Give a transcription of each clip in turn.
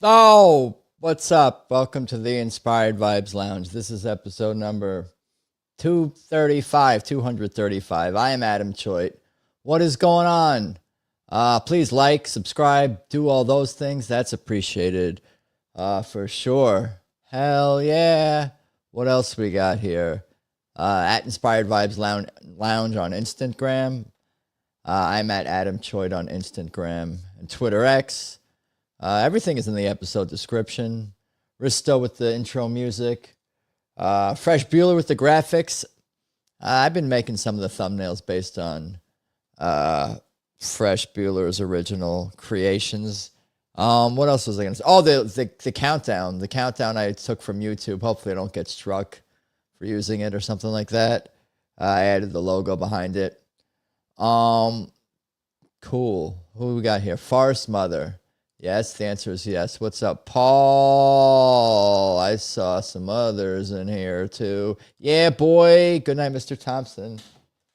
Oh, what's up? Welcome to the Inspired Vibes Lounge. This is episode number 235. I am Adam Choit. What is going on? Please like, subscribe, do all those things. That's appreciated for sure. Hell yeah. What else we got here? At Inspired Vibes Lounge on Instagram. I'm at Adam Choit on Instagram and Twitter X. Everything is in the episode description. Risto with the intro music. Fresh Bueller with the graphics. I've been making some of the thumbnails based on Fresh Bueller's original creations. What else was I going to say? Oh, the countdown. The countdown I took from YouTube. Hopefully I don't get struck for using it or something like that. I added the logo behind it. Cool. Who we got here? Forest Mother. Yes, the answer is yes. What's up, Paul? I saw some others in here, too. Yeah, boy. Good night, Mr. Thompson.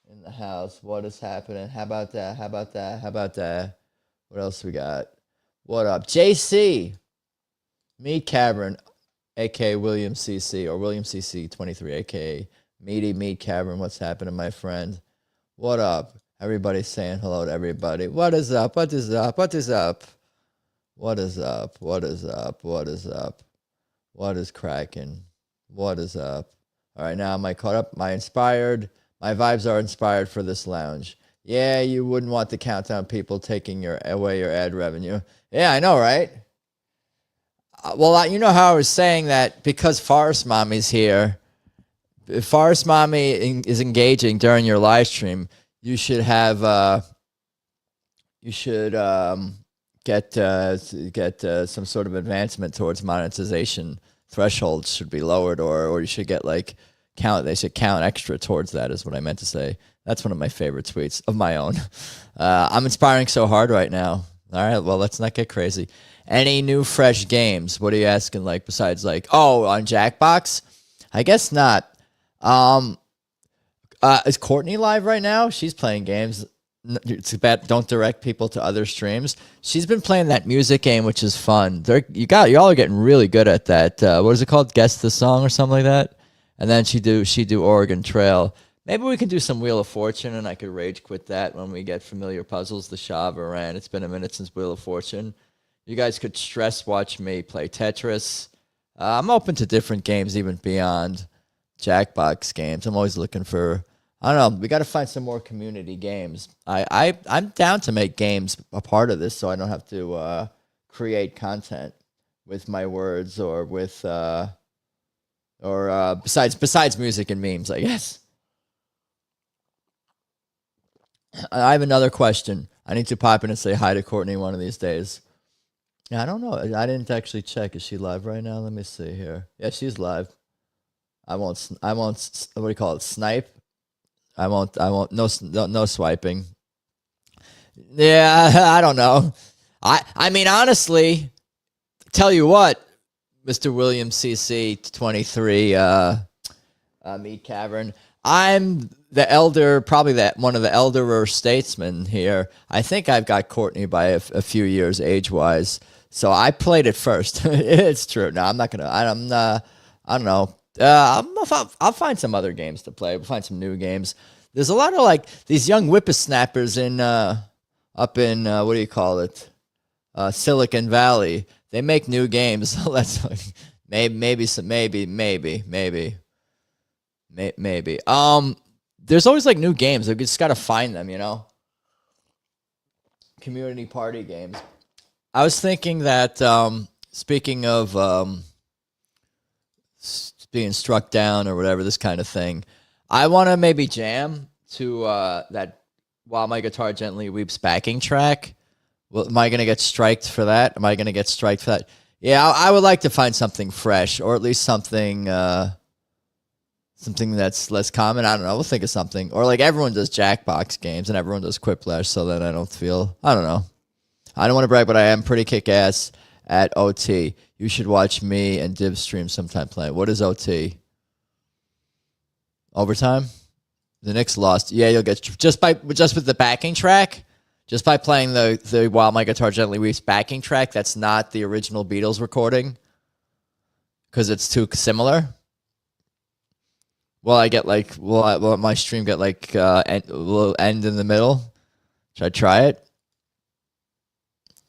In the house. What is happening? How about that? How about that? How about that? What else we got? What up? JC. Meat Cavern, a.k.a. William CC, or William CC 23, a.k.a. Meaty Meat Cavern. What's happening, my friend? What up? Everybody's saying hello to everybody. What is up? What is up? What is up? What is up? What is up? What is up? What is cracking? What is up? All right, now am I caught up? My vibes are inspired for this lounge. Yeah, you wouldn't want the countdown people taking away your ad revenue. Yeah, I know, right? Well, you know how I was saying that because Forest Mommy's here, if Forest Mommy is engaging during your live stream, you should have, get some sort of advancement towards monetization. Thresholds should be lowered, or you should get they should count extra towards that, is what I meant to say. That's one of my favorite tweets of my own. I'm inspiring so hard right now. All right, well, let's not get crazy. Any new fresh games? What are you asking, besides on Jackbox? I guess not. Is Courtney live right now? She's playing games. It's bad. Don't direct people to other streams. She's been playing that music game, which is fun. Y'all are getting really good at that. What is it called? Guess the song or something like that. And then she do Oregon Trail. Maybe we can do some Wheel of Fortune, and I could rage quit that when we get familiar puzzles. The Shah of Iran. It's been a minute since Wheel of Fortune. You guys could stress watch me play Tetris. I'm open to different games, even beyond Jackbox games. I'm always looking for. I don't know. We got to find some more community games. I'm down to make games a part of this, so I don't have to create content with my words or with besides music and memes, I guess. I have another question. I need to pop in and say hi to Courtney one of these days. Yeah, I don't know. I didn't actually check. Is she live right now? Let me see here. Yeah, she's live. I won't. What do you call it? Snipe. I won't. No swiping. Yeah, I don't know. I mean, honestly, tell you what, Mr. William CC 23, Meat Cavern. I'm the elder, probably one of the elderer statesmen here. I think I've got Courtney by a few years age-wise, so I played it first. It's true. No, I'm not gonna. I don't know. I'll find some other games to play. We'll find some new games. There's a lot of these young whippersnappers up in what do you call it? Silicon Valley. They make new games. So let's maybe. There's always new games. We just gotta find them, Community party games. I was thinking that speaking of being struck down or whatever, this kind of thing, I want to maybe jam to that While My Guitar Gently Weeps backing track. Well, am I going to get striked for that? Am I going to get striked for that? Yeah, I would like to find something fresh, or at least something that's less common. I don't know. We'll think of something. Or everyone does Jackbox games and everyone does Quiplash, so then I don't know. I don't want to brag, but I am pretty kick-ass at OT. You should watch me and Div stream sometime playing. What is OT? Overtime? The Knicks lost. Yeah, you'll get just with the backing track. Just by playing the While My Guitar Gently Weeps backing track, that's not the original Beatles recording because it's too similar. Will I get like, will my stream get like, will end in the middle? Should I try it?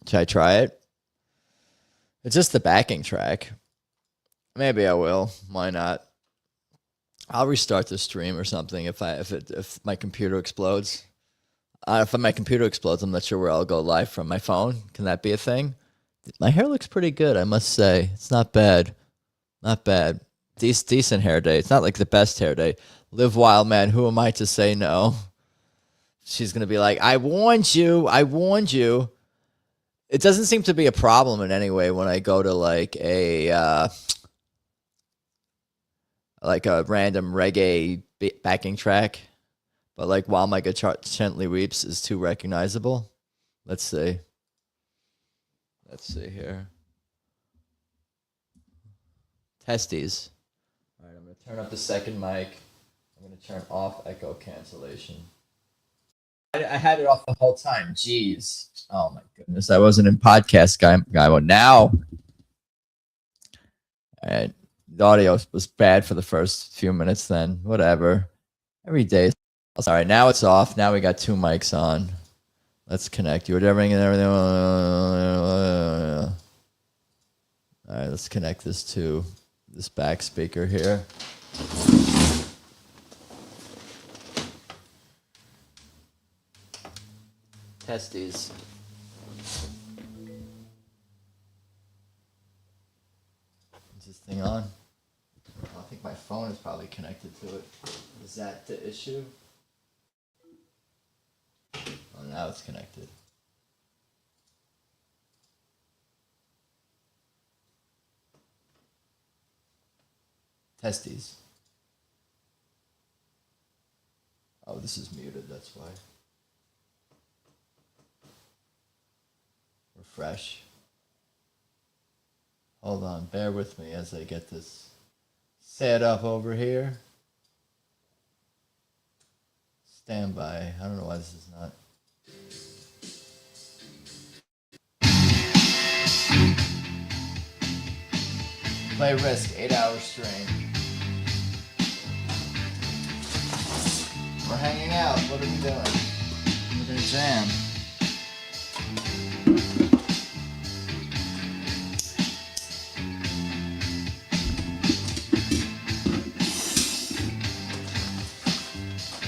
Should I try it? It's just the backing track. Maybe I will. Why not? I'll restart the stream or something if my computer explodes. If my computer explodes, I'm not sure where I'll go live from. My phone? Can that be a thing? My hair looks pretty good, I must say. It's not bad. Not bad. Decent hair day. It's not like the best hair day. Live wild, man. Who am I to say no? She's going to be like, I warned you. I warned you. It doesn't seem to be a problem in any way when I go to like a random reggae backing track. But like While My Guitar Gently Weeps is too recognizable. Let's see. Let's see here. Testes. All right, I'm going to turn up the second mic. I'm going to turn off echo cancellation. I had it off the whole time. Jeez. Oh my goodness. I wasn't in podcast guy mode. Now. All right. The audio was bad for the first few minutes then. Whatever. Every day. All right, now it's off. Now we got 2 mics on. Let's connect. You were everything and everything. All right, let's connect this to this back speaker here. Testes. Is this thing on? I think my phone is probably connected to it. Is that the issue? Oh, now it's connected. Testes. Oh, this is muted, that's why. Refresh. Hold on, bear with me as I get this set up over here. Standby. I don't know why this is not. Play Risk, 8-hour stream. We're hanging out. What are we doing? We're gonna jam.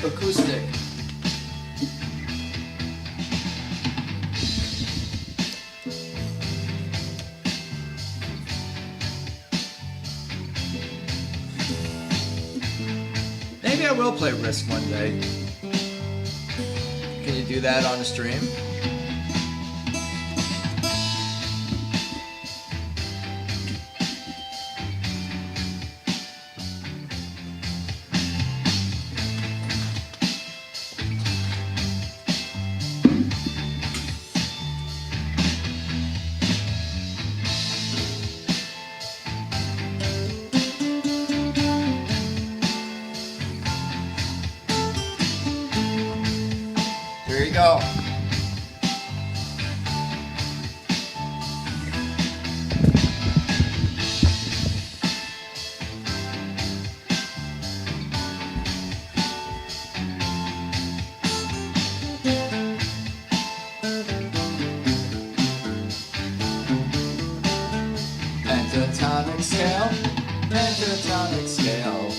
Acoustic. Maybe I will play Risk one day. Can you do that on a stream? Here you go. Pentatonic scale, pentatonic scale.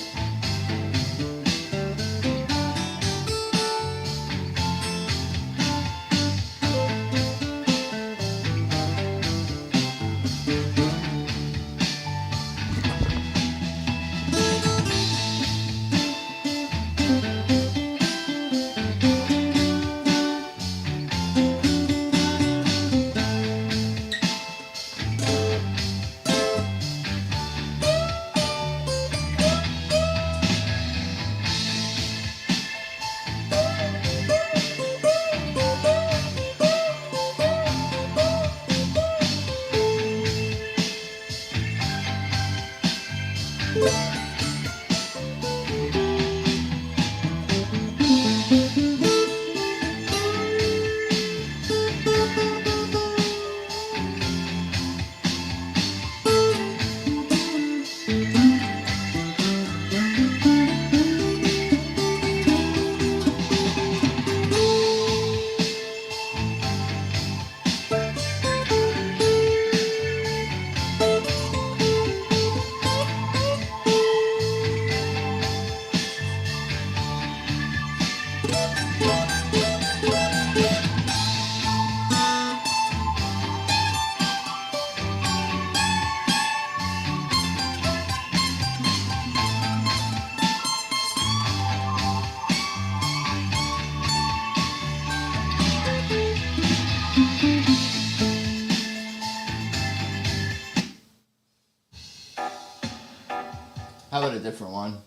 How about a different one?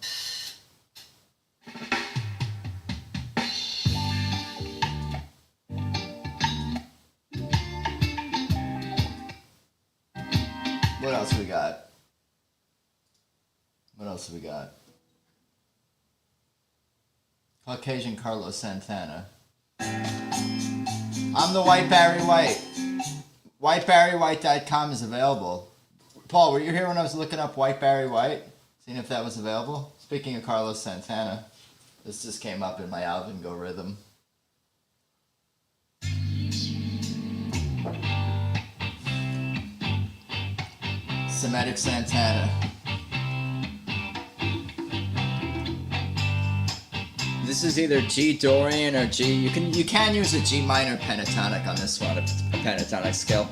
What else we got? What else we got? Caucasian Carlos Santana. I'm the White Barry White. WhiteBarryWhite.com is available. Paul, were you here when I was looking up White Barry White? Seeing if that was available? Speaking of Carlos Santana, this just came up in my Alvingo rhythm. Semitic Santana. This is either G Dorian or G. You can use a G minor pentatonic on this one, a pentatonic scale.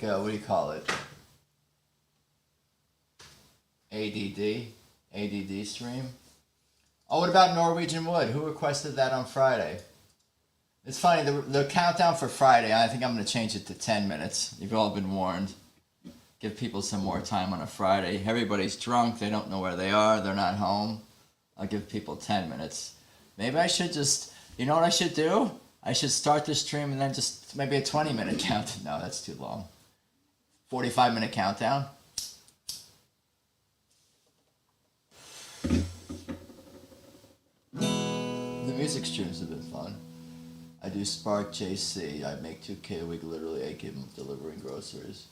What do you call it? ADD stream. Oh, what about Norwegian Wood? Who requested that on Friday? It's funny, the countdown for Friday, I think I'm going to change it to 10 minutes. You've all been warned. Give people some more time on a Friday. Everybody's drunk, they don't know where they are, they're not home. I'll give people 10 minutes. Maybe I should just, you know what I should do? I should start the stream and then just maybe a 20-minute countdown. No, that's too long. 45-minute countdown. The music streams have been fun. I do Spark JC. I make $2K a week, literally 8K delivering groceries.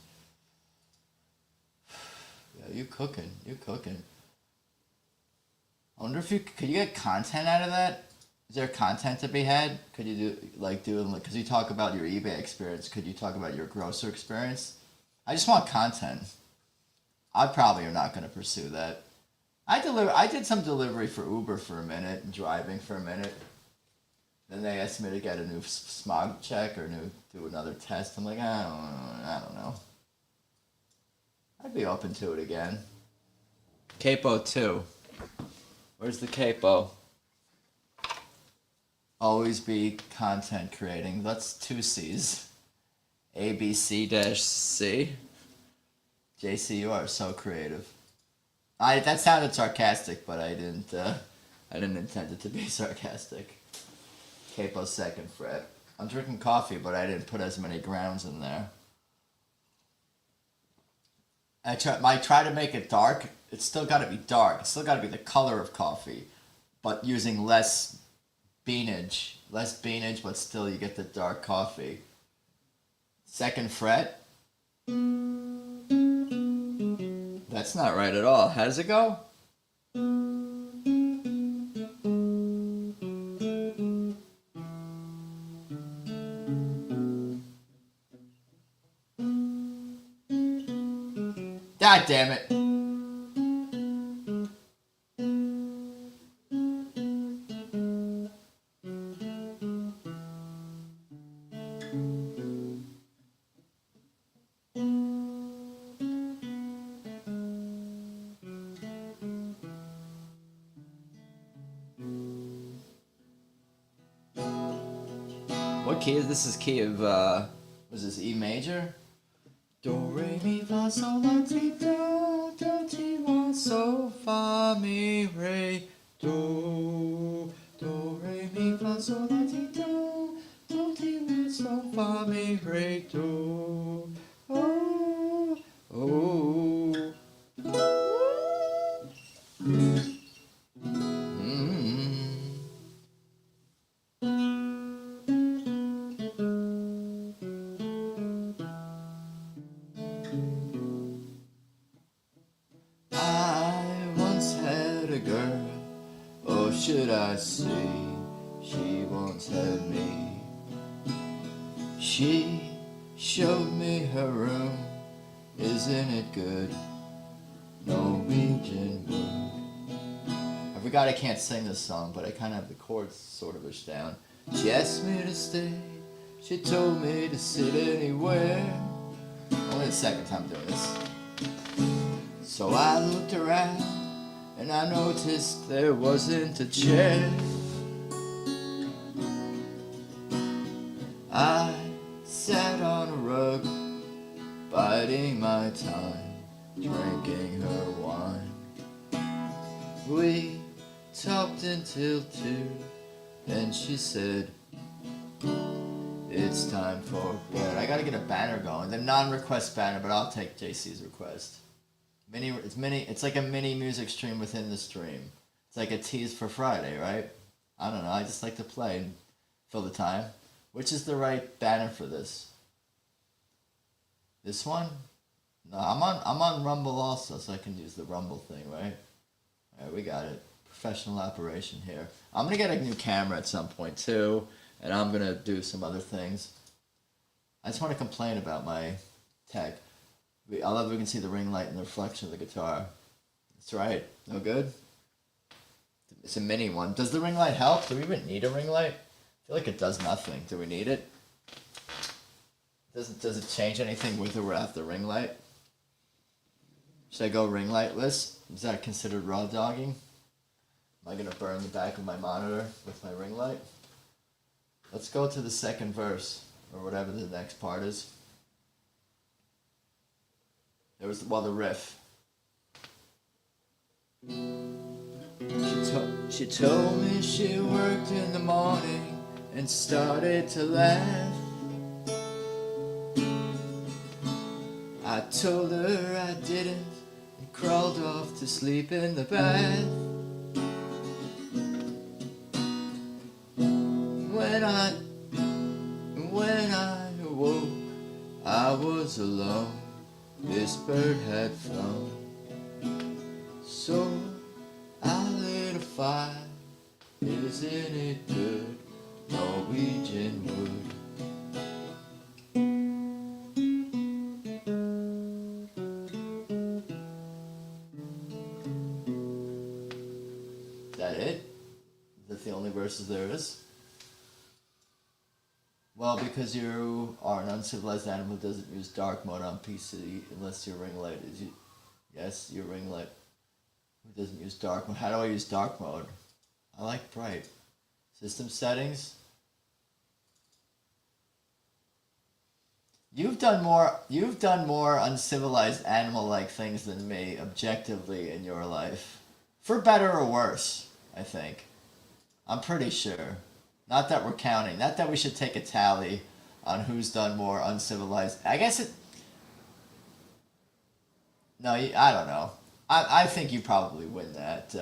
Yeah, you cooking. I wonder if could you get content out of that? Is there content to be had? Could you because you talk about your eBay experience, could you talk about your grocer experience? I just want content. I probably am not going to pursue that. I did some delivery for Uber for a minute and driving for a minute. Then they asked me to get a new smog check or do another test. I'm like, I don't know. I'd be open to it again. Capo 2. Where's the capo? Always be content creating. That's 2 C's. ABC-C. JC, you are so creative. That sounded sarcastic, but I didn't intend it to be sarcastic. Capo 2nd fret. I'm drinking coffee, but I didn't put as many grounds in there. I try to make it dark. It's still got to be dark. It's still got to be the color of coffee, but using less beanage, but still you get the dark coffee. 2nd fret. That's not right at all. How does it go? God damn it. What key is this? Is key of was this E major? Do re mi fa sol la ti ti wa so fa mi re do re mi fa sol la ti ti wa so fa mi re do oh oh. Should I say she once had me? She showed me her room. Isn't it good? Norwegian wood. I forgot I can't sing this song, but I kind of have the chords sort of ish down. She asked me to stay. She told me to sit anywhere. Only the second time doing this. So I looked around and I noticed there wasn't a chair. I sat on a rug, biding my time, drinking her wine. We talked until 2, then she said, it's time for bed. I gotta get a banner going. The non-request banner, but I'll take JC's request. It's like a mini music stream within the stream. It's like a tease for Friday, right? I don't know. I just like to play and fill the time. Which is the right banner for this? This one? No, I'm on Rumble also, so I can use the Rumble thing, right? All right, we got it. Professional operation here. I'm gonna get a new camera at some point too, and I'm gonna do some other things. I just want to complain about my tech. I love we can see the ring light and the reflection of the guitar. That's right. No good? It's a mini one. Does the ring light help? Do we even need a ring light? I feel like it does nothing. Do we need it? Does it change anything with or without the ring light? Should I go ring lightless? Is that considered raw dogging? Am I going to burn the back of my monitor with my ring light? Let's go to the second verse, or whatever the next part is. There was the riff. She told me she worked in the morning and started to laugh. I told her I didn't and crawled off to sleep in the bath. When I awoke, I was alone. This bird had flown. So I lit a fire. Isn't it good? Norwegian wood. Is that it? Is that the only verses there is? Well, because you are an uncivilized animal who doesn't use dark mode on PC unless your ring light is... Yes, your ring light. Who doesn't use dark mode? How do I use dark mode? I like bright. System settings. You've done more uncivilized animal-like things than me, objectively, in your life. For better or worse, I think. I'm pretty sure. Not that we're counting. Not that we should take a tally on who's done more uncivilized. I guess it... No, I don't know. I think you probably win that.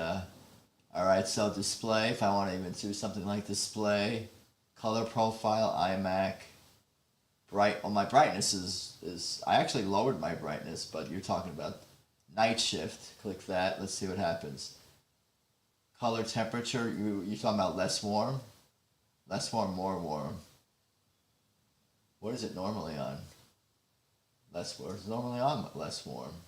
Alright, so display, if I want to even do something like display. Color profile, iMac. Bright, well, my brightness is... I actually lowered my brightness, but you're talking about night shift. Click that. Let's see what happens. Color temperature, you're talking about less warm? Less warm, more warm. What is it normally on? Less warm. It's normally on less warm.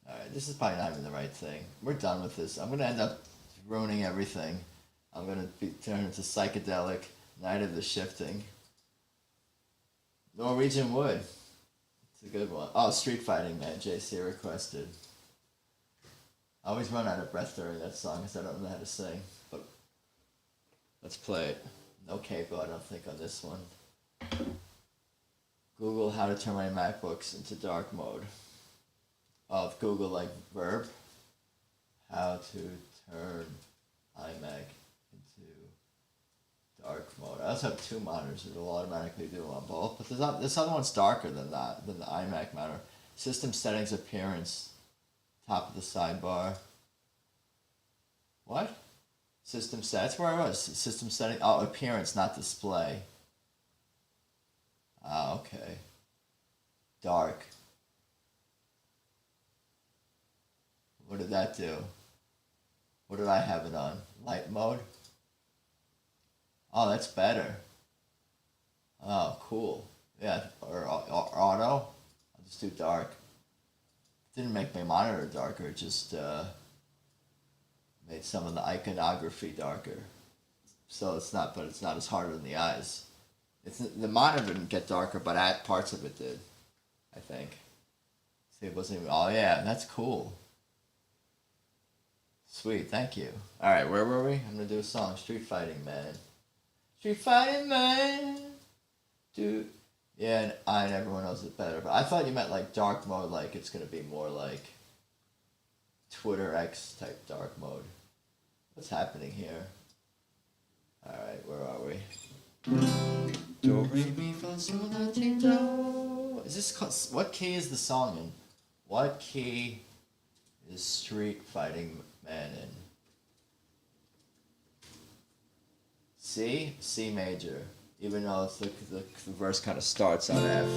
Alright, this is probably not even the right thing. We're done with this. I'm going to end up ruining everything. I'm going to be turned into psychedelic. Night of the Shifting. Norwegian Wood. It's a good one. Oh, Street Fighting Man, JC requested. I always run out of breath during that song because I don't know how to sing. But let's play it. No capo, I don't think, on this one. Google how to turn my MacBooks into dark mode. Oh, Google like verb. How to turn iMac into dark mode. I also have two monitors. It'll automatically do on both. But this other one's darker than that, than the iMac monitor. System settings, appearance. Top of the sidebar. What? System set. That's where I was. System setting. Oh, appearance, not display. Ah, okay. Dark. What did that do? What did I have it on? Light mode? Oh, that's better. Oh, cool. Yeah, or auto. I'll just do dark. Didn't make my monitor darker, it just made some of the iconography darker. So it's not as hard on the eyes. The monitor didn't get darker, but parts of it did, I think. See, it wasn't even, oh yeah, that's cool. Sweet, thank you. Alright, where were we? I'm gonna do a song, Street Fighting Man. Street Fighting Man! Dude. Yeah, and everyone knows it better, but I thought you meant like dark mode, like it's gonna be more like Twitter X type dark mode. What's happening here? Alright, where are we? Do, re, mi, fa, sol, la, ti, do. Is this what key is the song in? What key is Street Fighting Man in? C? C major. Even though it's the verse kind of starts on F.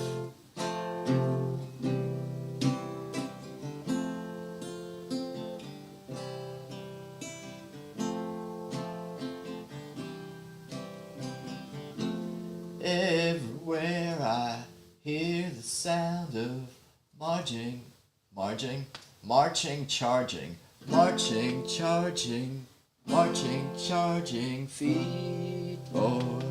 Everywhere I hear the sound of marching, charging feet, boy.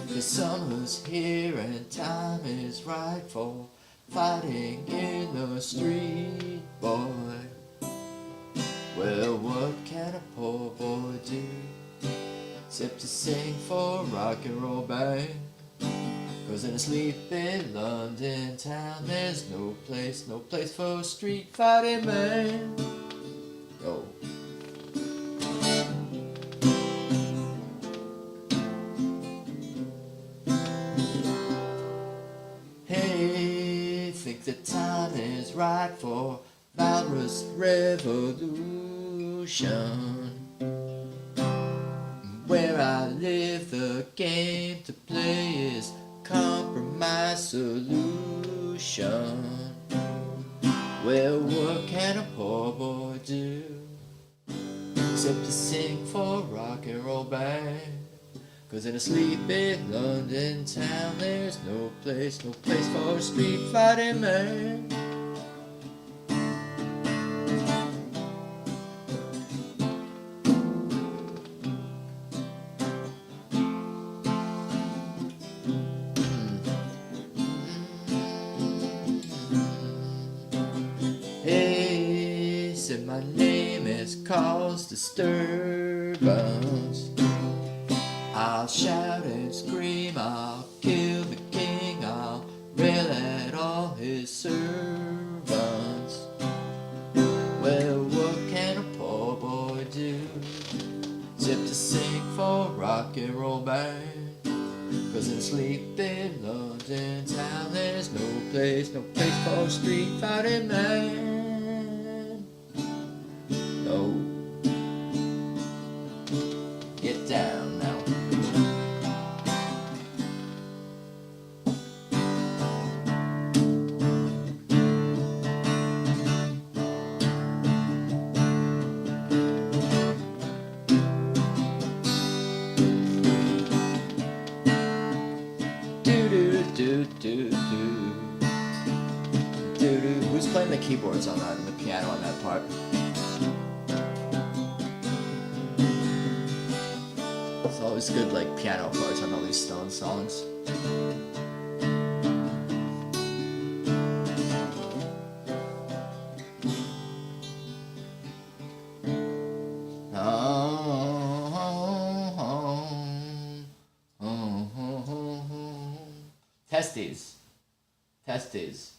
The summer's here and time is right for fighting in the street, boy. Well, what can a poor boy do except to sing for a rock and roll band? 'Cause in a sleepy London town there's no place for a street fighting man. Yo. Hey, think the time is right for valorous revolution. Where I live, the game to play is compromise solution. Well, what can a poor boy do except to sing for a rock and roll band? 'Cause in a sleepy London town there's no place for a street fighting man. Hey, said my name has caused disturbance. I'll shout and scream, I'll kill the king, I'll rail at all his servants. Well, what can a poor boy do except to sing for a rock and roll band? 'Cause in sleepy London town there's no place for a street fighting man. No. Get down now. Who's playing the keyboards on that and the piano on that part? It's always good, like, piano parts on all these Stone songs. Testes. Testes.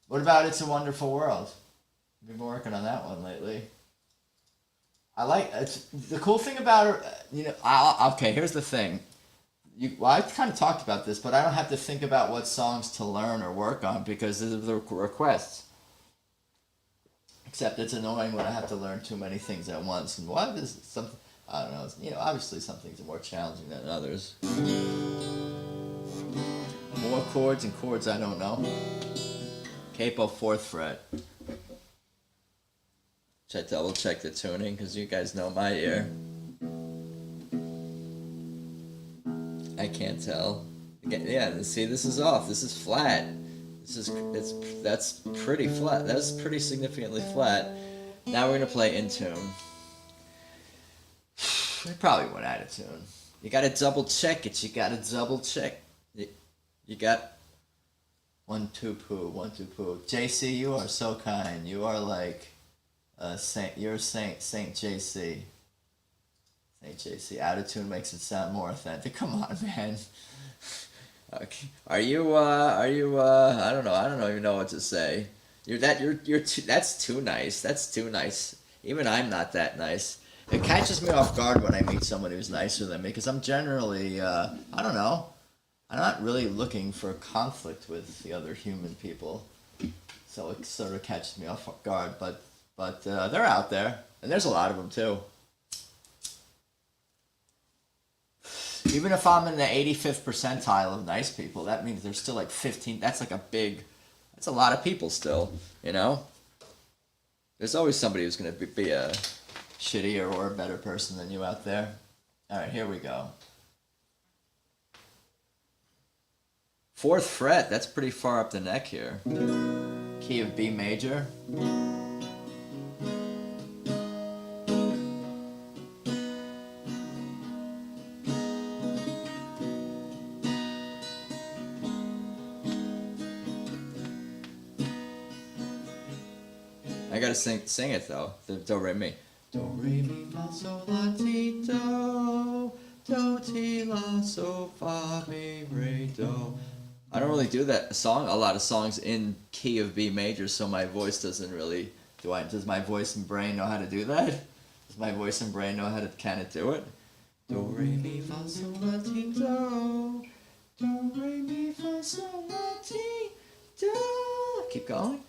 What about It's a Wonderful World? I've been working on that one lately. I like it's the cool thing about it. Okay, here's the thing. I kind of talked about this, but I don't have to think about what songs to learn or work on because of the requests. Except it's annoying when I have to learn too many things at once. And what is something? I don't know. Obviously some things are more challenging than others. More chords and chords I don't know. Capo 4th fret. Should I double check the tuning? Because you guys know my ear. I can't tell. Yeah, see, this is off. This is flat. That's pretty flat. That's pretty significantly flat. Now we're gonna play in tune. We probably went out of tune. You gotta double check it. You gotta double check. You got 1 2 poo, 1 2 poo. JC, you are so kind. You are like saint. You're Saint JC. Saint JC. Out of tune makes it sound more authentic. Come on, man. Okay. Are you I don't know. I don't even know what to say. That's too nice. That's too nice. Even I'm not that nice. It catches me off guard when I meet someone who's nicer than me because I'm generally I don't know. I'm not really looking for conflict with the other human people. So it sort of catches me off guard, but they're out there and there's a lot of them too. Even if I'm in the 85th percentile of nice people, that means there's still like 15. That's like that's a lot of people still, There's always somebody who's going to be a shittier or a better person than you out there. All right, here we go. 4th fret, that's pretty far up the neck here. Key of B major. I gotta sing it though. The do re mi. Do re mi fa sol la ti do ti la so fa mi re do. I don't really do a lot of songs in key of B major, so my voice doesn't really. Does my voice and brain know how to do that? Does my voice and brain know how to kind of do it? Do re mi fa sol la ti do. Do re mi fa sol la ti do. Keep going.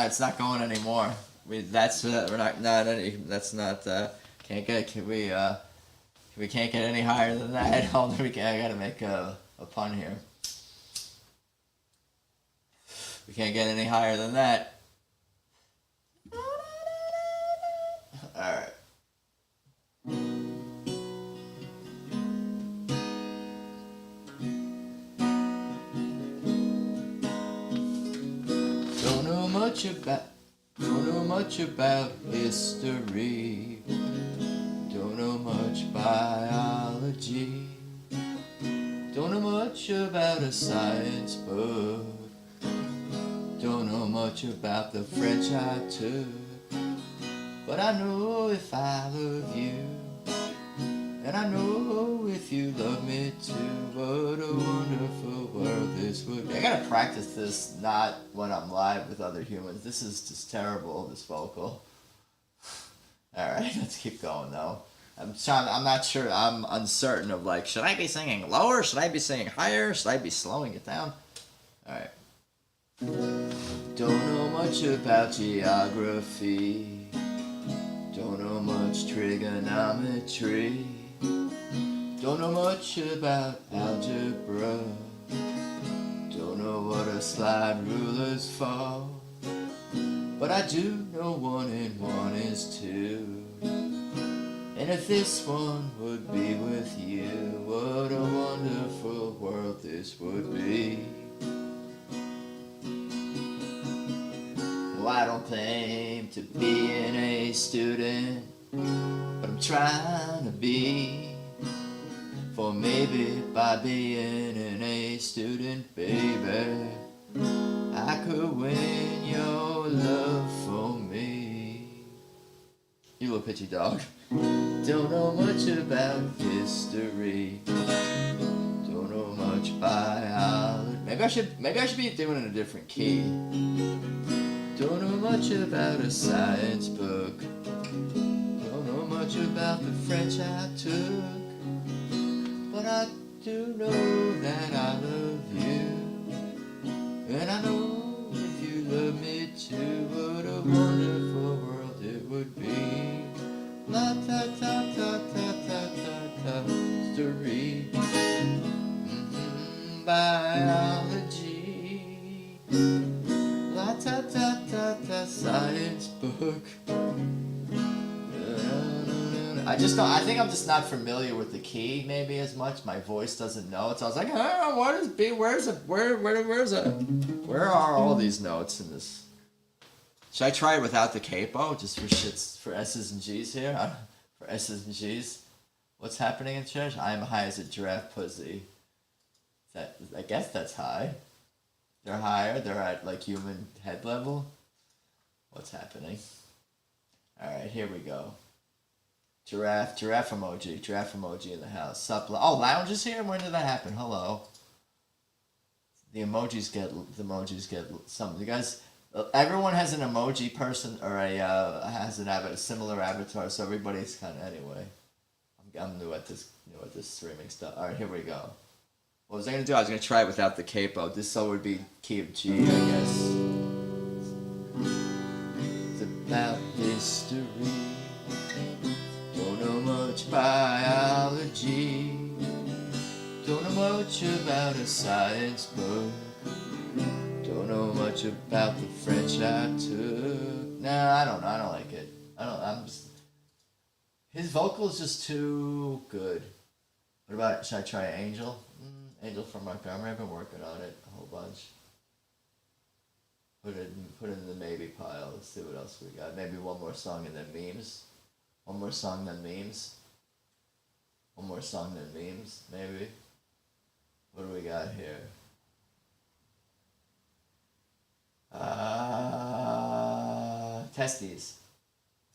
It's not going anymore. That's not, we can't get any higher than that. I gotta make a pun here. We can't get any higher than that. Alright. Don't know much about history. Don't know much biology. Don't know much about a science book. Don't know much about the French I took. But I know if I love you, and I know if you love me too, what a wonderful world this would be. I gotta practice this not when I'm live with other humans. This is just terrible, this vocal. Alright, let's keep going though. I'm not sure, I'm uncertain of should I be singing lower? Should I be singing higher? Should I be slowing it down? Alright. Don't know much about geography. Don't know much trigonometry. Don't know much about algebra. Don't know what a slide ruler's for. But I do know 1 and 1 is 2. And if this one would be with you, what a wonderful world this would be. Well, I don't claim to be an A student, but I'm trying to be. For maybe by being an A student, baby, I could win your love for me. You little pitchy dog. Don't know much about history. Don't know much biology. Maybe I should be doing it in a different key. Don't know much about a science book. Don't know much about the French I took. But I do know that I love you. And I know if you love me too, what a wonderful world it would be. La ta ta ta ta ta ta ta story. Biology. La ta ta ta ta science book. I think I'm just not familiar with the key maybe as much. My voice doesn't know it, so I was like, oh, what is B? Where's it? Where are all these notes in this? Should I try it without the capo, just for shits, for S's and G's here? For S's and G's? What's happening in church? I am high as a giraffe pussy. I guess that's high. They're higher. They're at like human head level. What's happening? All right, here we go. Giraffe emoji in the house. Sup? Oh, lounge is here. When did that happen? Hello. The emojis get some. You guys, everyone has an emoji person or has a similar avatar. So everybody's kind of anyway. I'm new at this streaming stuff. All right, here we go. What was I gonna do? I was gonna try it without the capo. This so would be key of G, I guess. It's about history. Don't know much biology. Don't know much about a science book. Don't know much about the French I took. Nah, I don't know. I don't like it. His vocal is just too good. What about, should I try Angel? Angel from Montgomery. I've been working on it a whole bunch. Put it in the maybe pile. Let's see what else we got. Maybe one more song and then memes. One more song then memes. One more song then memes, maybe. What do we got here? Testes.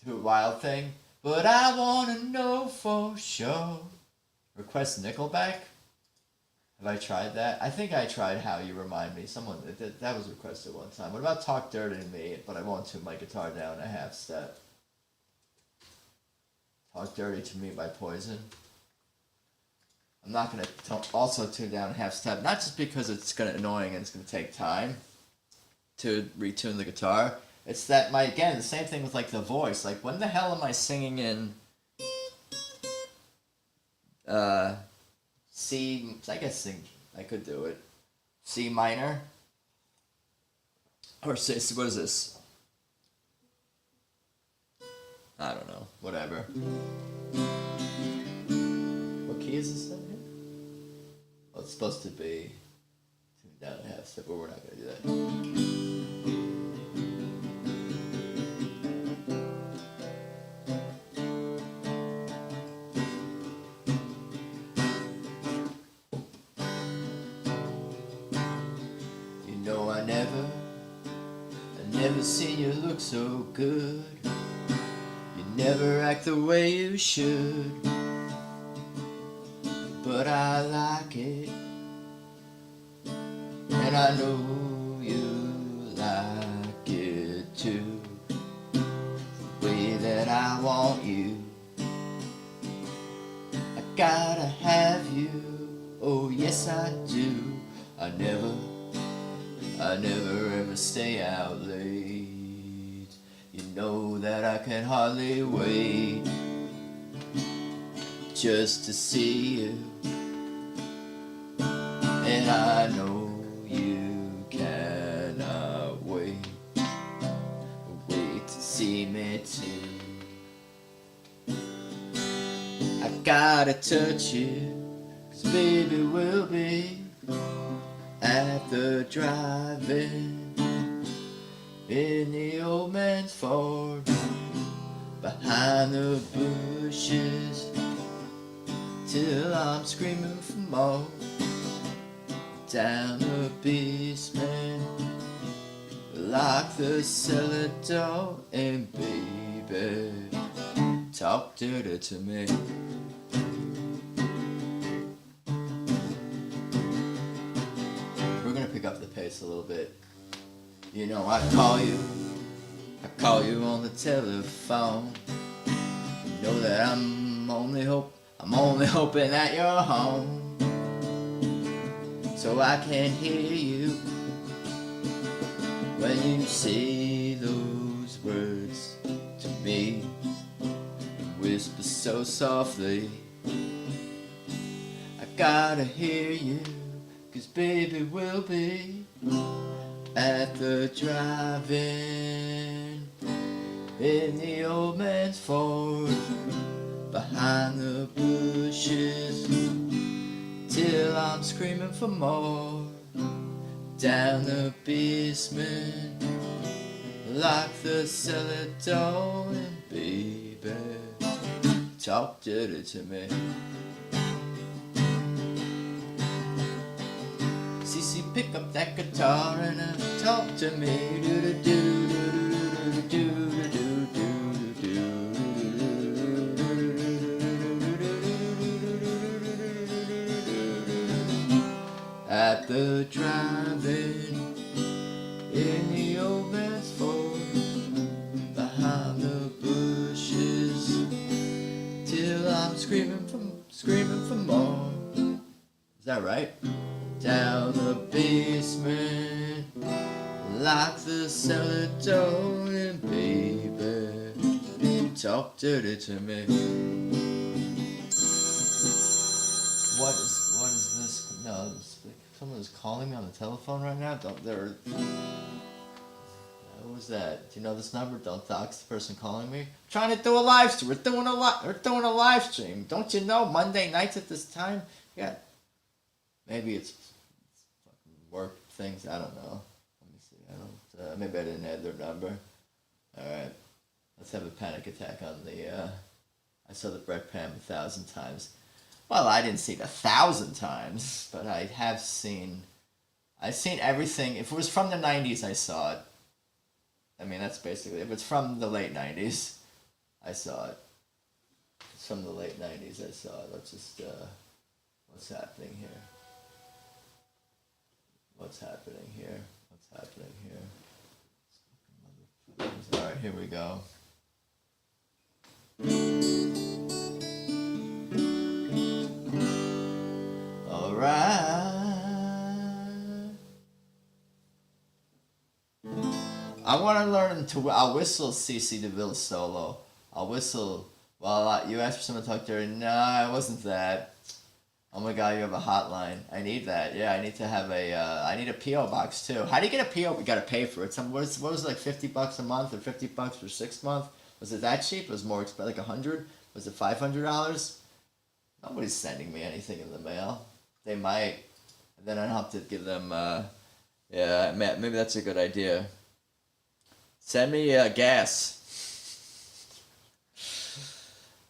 Too wild thing. But I wanna know for sure. Request Nickelback? Have I tried that? I think I tried How You Remind Me. Someone that was requested one time. What about Talk Dirty to Me? But I won't tune my guitar down a half step. Talk Dirty to Me by Poison. I'm not gonna also tune down a half step. Not just because it's gonna annoying and it's gonna take time to retune the guitar. It's that again the same thing with like the voice. Like when the hell am I singing in C? I guess I could do it. C minor. Or C, what is this? I don't know. Whatever. What key is this in here? Well, it's supposed to be tuned down a half step, but we're not gonna do that. I never seen you look so good. You never act the way you should. But I like it. And I know you like it too. The way that I want you. I gotta have you. Oh yes I do. I never ever stay out late. You know that I can hardly wait just to see you. And I know you cannot wait to see me too. I gotta touch you, 'cause baby we'll be at the drive-in in the old man's Ford, behind the bushes, till I'm screaming for more. Down the basement, lock the cellar door, and baby, talk dirty to me. We're gonna pick up the pace a little bit. You know I call you on the telephone. You know that I'm only hoping that you're home, so I can hear you when you say those words to me. You whisper so softly, I gotta hear you, 'cause baby we'll be at the drive-in in the old man's Ford, behind the bushes, till I'm screaming for more. Down the basement, lock the cellar door, and baby, talk dirty to me. Cece, pick up that guitar and talk to me. At the drive-in in the old man's Ford, behind the bushes, till I'm screaming for more. Is that right? Down the basement, lock the cellar door, and baby, talk dirty to me. What is this? No, someone is calling me on the telephone right now. What was that? Do you know this number? Don't dox the person calling me. I'm trying to do a live stream. We're doing a live stream. Don't you know? Monday nights at this time. Yeah. Maybe it's fucking work things. I don't know. Let me see. Maybe I didn't add their number. All right. Let's have a panic attack on the. I saw the Brett Pam 1,000 times. Well, I didn't see it 1,000 times, but I've seen everything. If it was from the 90s, I saw it. I mean, that's basically, if it's from the late 90s, I saw it. If it's from the late 90s, I saw it. Let's just, what's happening here? What's happening here? Alright, here we go. I want to learn I'll whistle CC DeVille solo. I'll whistle. Well, you asked for someone to talk dirty. No, it wasn't that. Oh my god, you have a hotline. I need that. Yeah, I need to have I need a P.O. box too. How do you get a P.O.? We gotta pay for it. What was it, like $50 a month or $50 for 6 months? Was it that cheap? It was more expensive, like $100? Was it $500? Nobody's sending me anything in the mail. They might. And then I'd have to give them, yeah, maybe that's a good idea. Send me gas.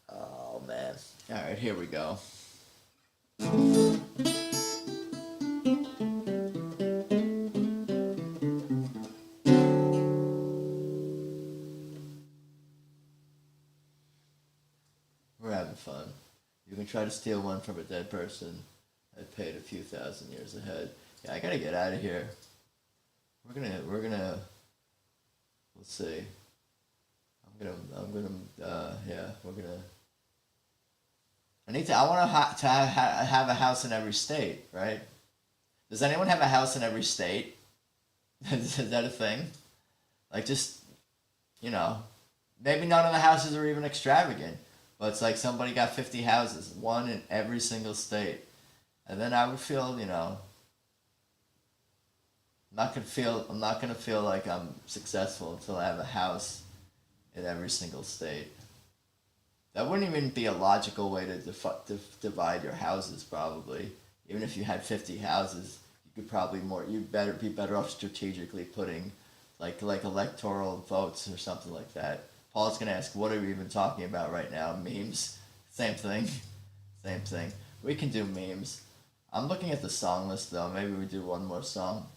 Oh, man. All right, here we go. We're having fun. You can try to steal one from a dead person. I paid a few thousand years ahead. Yeah, I gotta get out of here. We're gonna. Let's see. Yeah, we're gonna. I want to have a house in every state, right? Does anyone have a house in every state? Is that a thing? Like, just, maybe none of the houses are even extravagant, but it's like somebody got 50 houses, one in every single state. And then I would feel, I'm not gonna feel like I'm successful until I have a house in every single state. That wouldn't even be a logical way to divide your houses, probably. Even if you had 50 houses, you could probably you'd be better off strategically putting like electoral votes or something like that. Paul's gonna ask, what are we even talking about right now? Memes? Same thing. We can do memes. I'm looking at the song list though. Maybe we do one more song.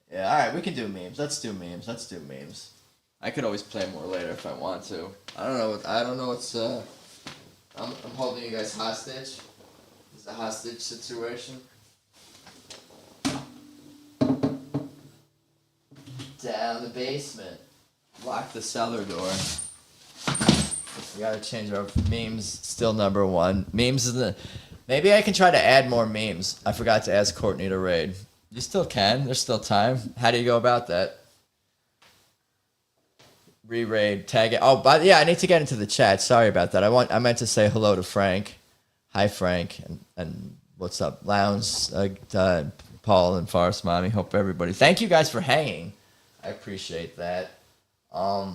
Yeah, alright, we can do memes. Let's do memes. I could always play more later if I want to. I don't know what's I'm holding you guys hostage. It's a hostage situation. Down the basement. Lock the cellar door. We gotta change our memes. Still number one. Memes is the. Maybe I can try to add more memes. I forgot to ask Courtney to raid. You still can. There's still time. How do you go about that? Re-raid. Tag it. Oh, but yeah, I need to get into the chat. Sorry about that. I meant to say hello to Frank. Hi, Frank. And what's up, Lounge, Paul, and Forest Mommy. Hope everybody. Thank you guys for hanging. I appreciate that. Yeah,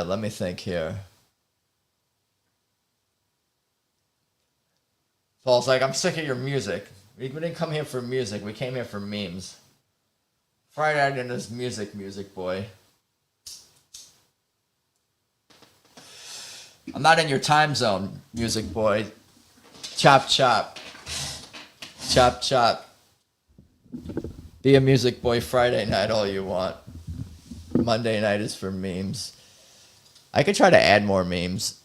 let me think here. Paul's like, I'm sick of your music. We didn't come here for music. We came here for memes. Friday night in this music boy. I'm not in your time zone, music boy. Chop, chop. Chop, chop. Be a music boy Friday night all you want. Monday night is for memes. I could try to add more memes.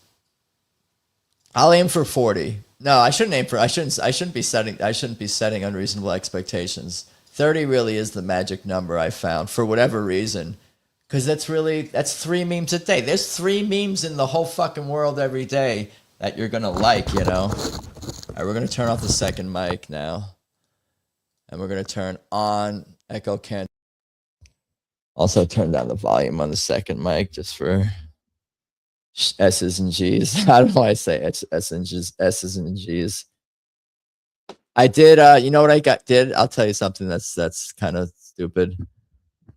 I'll aim for 40. No, I shouldn't aim for. I shouldn't be setting unreasonable expectations. 30 really is the magic number I found for whatever reason, because that's 3 memes a day. There's 3 memes in the whole fucking world every day that you're gonna like, you know. All right, we're gonna turn off the second mic now, and we're gonna turn on echo can. Also turn down the volume on the second mic just for S's and G's. How do I say S's and G's? I did, you know what I did? I'll tell you something that's kind of stupid.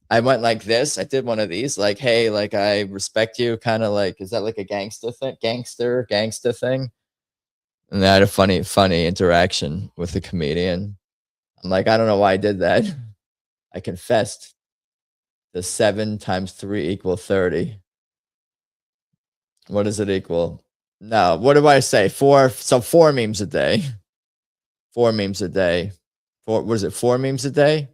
I went like this. I did one of these, like, hey, like, I respect you, kind of like, is that like a gangster thing? Gangster thing? And I had a funny interaction with the comedian. I'm like, I don't know why I did that. I confessed. The 7 times 3 equal 30. What does it equal? No, what do I say? 4. So 4 memes a day. 4 memes a day. 4. What is it? 4 memes a day.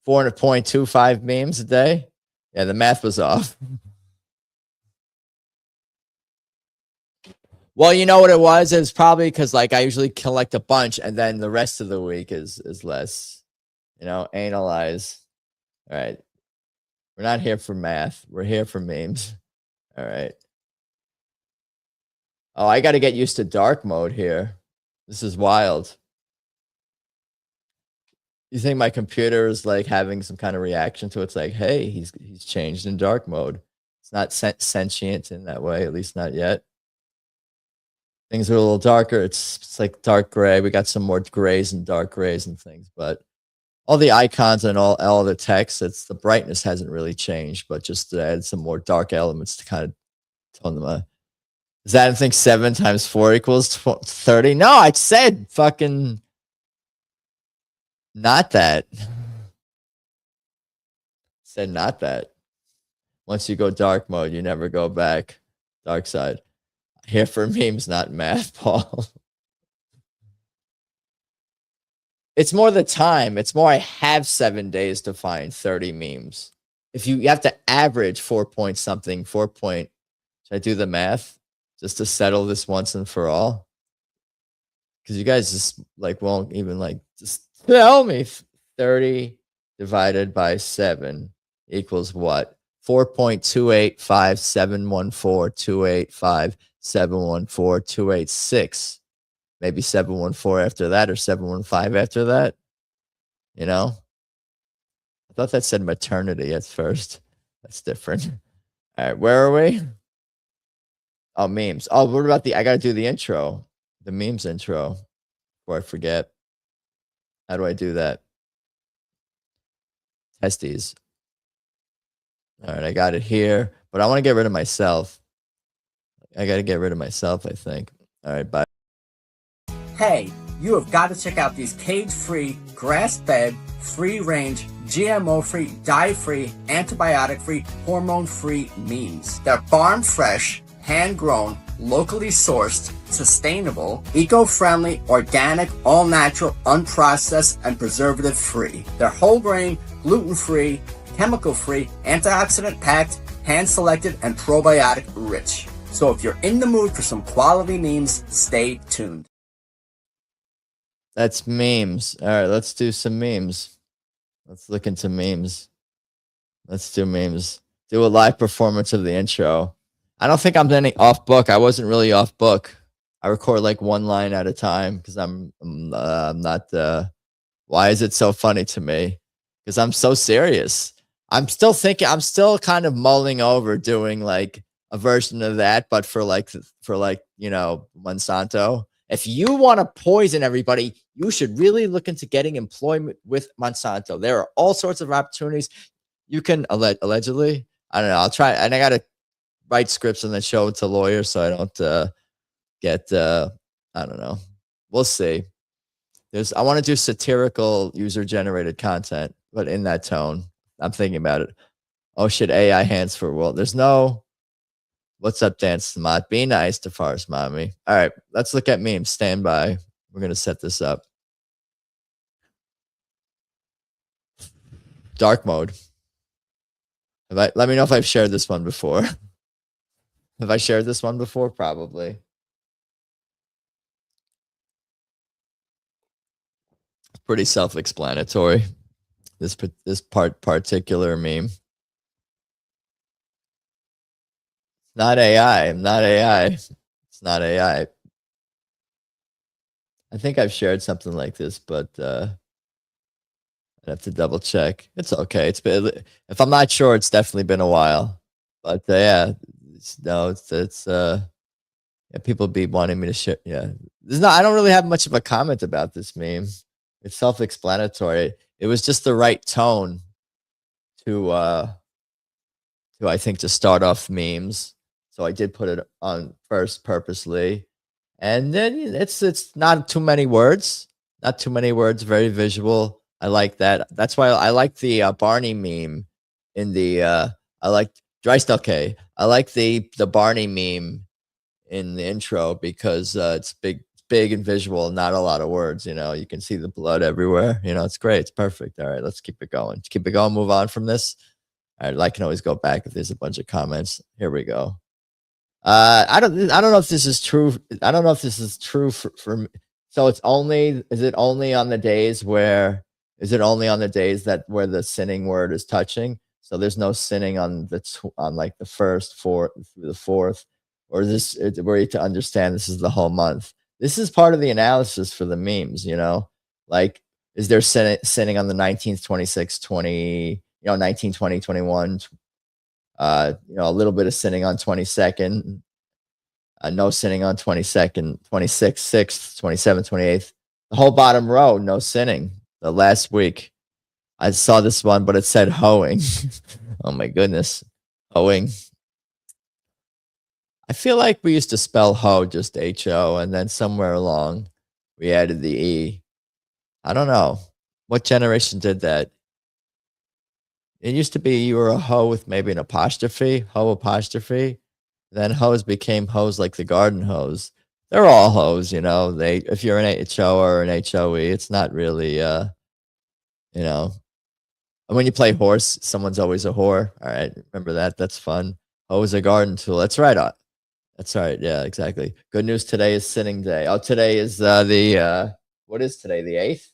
400.25 memes a day. Yeah, the math was off. Well, you know what it was? It was probably because like I usually collect a bunch, and then the rest of the week is less. You know, analyze. All right. We're not here for math. We're here for memes. All right. Oh, I got to get used to dark mode here. This is wild. You think my computer is like having some kind of reaction to it? It's like, hey, he's changed in dark mode. It's not sentient in that way, at least not yet. Things are a little darker. It's like dark gray. We got some more grays and dark grays and things, but all the icons and all the text, the brightness hasn't really changed, but just to add some more dark elements to kind of tone them up. Does Adam think 7 times 4 equals 30? No, I said fucking not that. Said not that. Once you go dark mode, you never go back. Dark side. Here for memes, not math, Paul. It's more the time. It's more I have 7 days to find 30 memes. If you have to average 4 point something, 4 point. Should I do the math just to settle this once and for all? Because you guys just like won't even like just tell me 30 divided by 7 equals what? 4.285714285714286. Maybe 714 after that, or 715 after that. You know? I thought that said maternity at first. That's different. All right, where are we? Oh, memes. Oh, what about I got to do the intro. The memes intro before I forget. How do I do that? Testes. All right, I got it here. But I want to get rid of myself. I got to get rid of myself, I think. All right, bye. Hey, you have got to check out these cage-free, grass-fed, free-range, GMO-free, dye-free, antibiotic-free, hormone-free memes. They're farm-fresh, hand-grown, locally sourced, sustainable, eco-friendly, organic, all-natural, unprocessed, and preservative-free. They're whole grain, gluten-free, chemical-free, antioxidant-packed, hand-selected, and probiotic-rich. So if you're in the mood for some quality memes, stay tuned. That's memes. All right, let's do some memes. Let's look into memes. Let's do memes. Do a live performance of the intro. I don't think I'm any off book. I wasn't really off book. I record like one line at a time because I'm not. Why is it so funny to me? Because I'm so serious. I'm still thinking. I'm still kind of mulling over doing like a version of that, but for Monsanto. If you want to poison everybody, you should really look into getting employment with Monsanto. There are all sorts of opportunities. You can allegedly. I don't know. I'll try, and I gotta write scripts and then show it to lawyers so I don't get. I don't know. We'll see. I want to do satirical user-generated content, but in that tone. I'm thinking about it. Oh shit! AI hands for world. There's no. What's up, Dance Mod? Be nice to Forest Mommy. All right, let's look at memes. Stand by. We're going to set this up. Dark mode. Let me know if I've shared this one before. Have I shared this one before? Probably. It's pretty self-explanatory. This particular meme. Not AI. I'm not AI. It's not AI. I think I've shared something like this, but I'd have to double check. It's okay. It's been, if I'm not sure, it's definitely been a while. But yeah, people be wanting me to share. Yeah, I don't really have much of a comment about this meme. It's self-explanatory. It was just the right tone to I think to start off memes. So I did put it on first purposely. And then it's not too many words. Not too many words, very visual. I like that. That's why I like the Barney meme in the I like Drystuck. I like the Barney meme in the intro because it's big and visual, not a lot of words, you can see the blood everywhere. It's great. It's perfect. All right, let's keep it going. Move on from this. All right, I can always go back if there's a bunch of comments. Here we go. I don't know if this is true. I don't know if this is true for me. So is it only on the days where where the sinning word is touching? So there's no sinning on like the first, fourth through the fourth, or were you to understand this is the whole month? This is part of the analysis for the memes, like, is there sinning on the 19th, 26th, 20, 19, 20, 21, a little bit of sinning on 22nd, no sinning on 22nd, 26th, 6th, 27th, 28th. The whole bottom row, no sinning. The last week, I saw this one, but it said hoeing. Oh my goodness, hoeing. I feel like we used to spell hoe just H-O, and then somewhere along we added the E. I don't know. What generation did that? It used to be you were a hoe with maybe an apostrophe, hoe apostrophe. Then hoes became hoes like the garden hose. They're all hoes, if you're an H-O or an H-O-E, it's not really, And when you play horse, someone's always a whore. All right, remember that. That's fun. Hoe is a garden tool. That's right. That's right. Yeah, exactly. Good news today is sinning day. Oh, today is what is today? The 8th?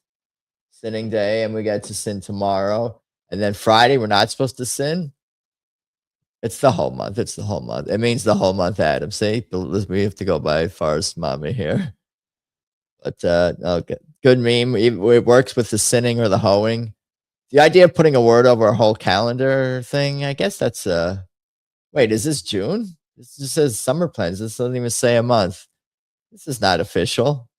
Sinning day, and we get to sin tomorrow. And then Friday, we're not supposed to sin. It's the whole month. It's the whole month. It means the whole month, Adam. See, we have to go by Forest Mommy here. But okay. Good meme. It works with the sinning or the hoeing. The idea of putting a word over a whole calendar thing, I guess that's wait, is this June? This just says summer plans. This doesn't even say a month. This is not official.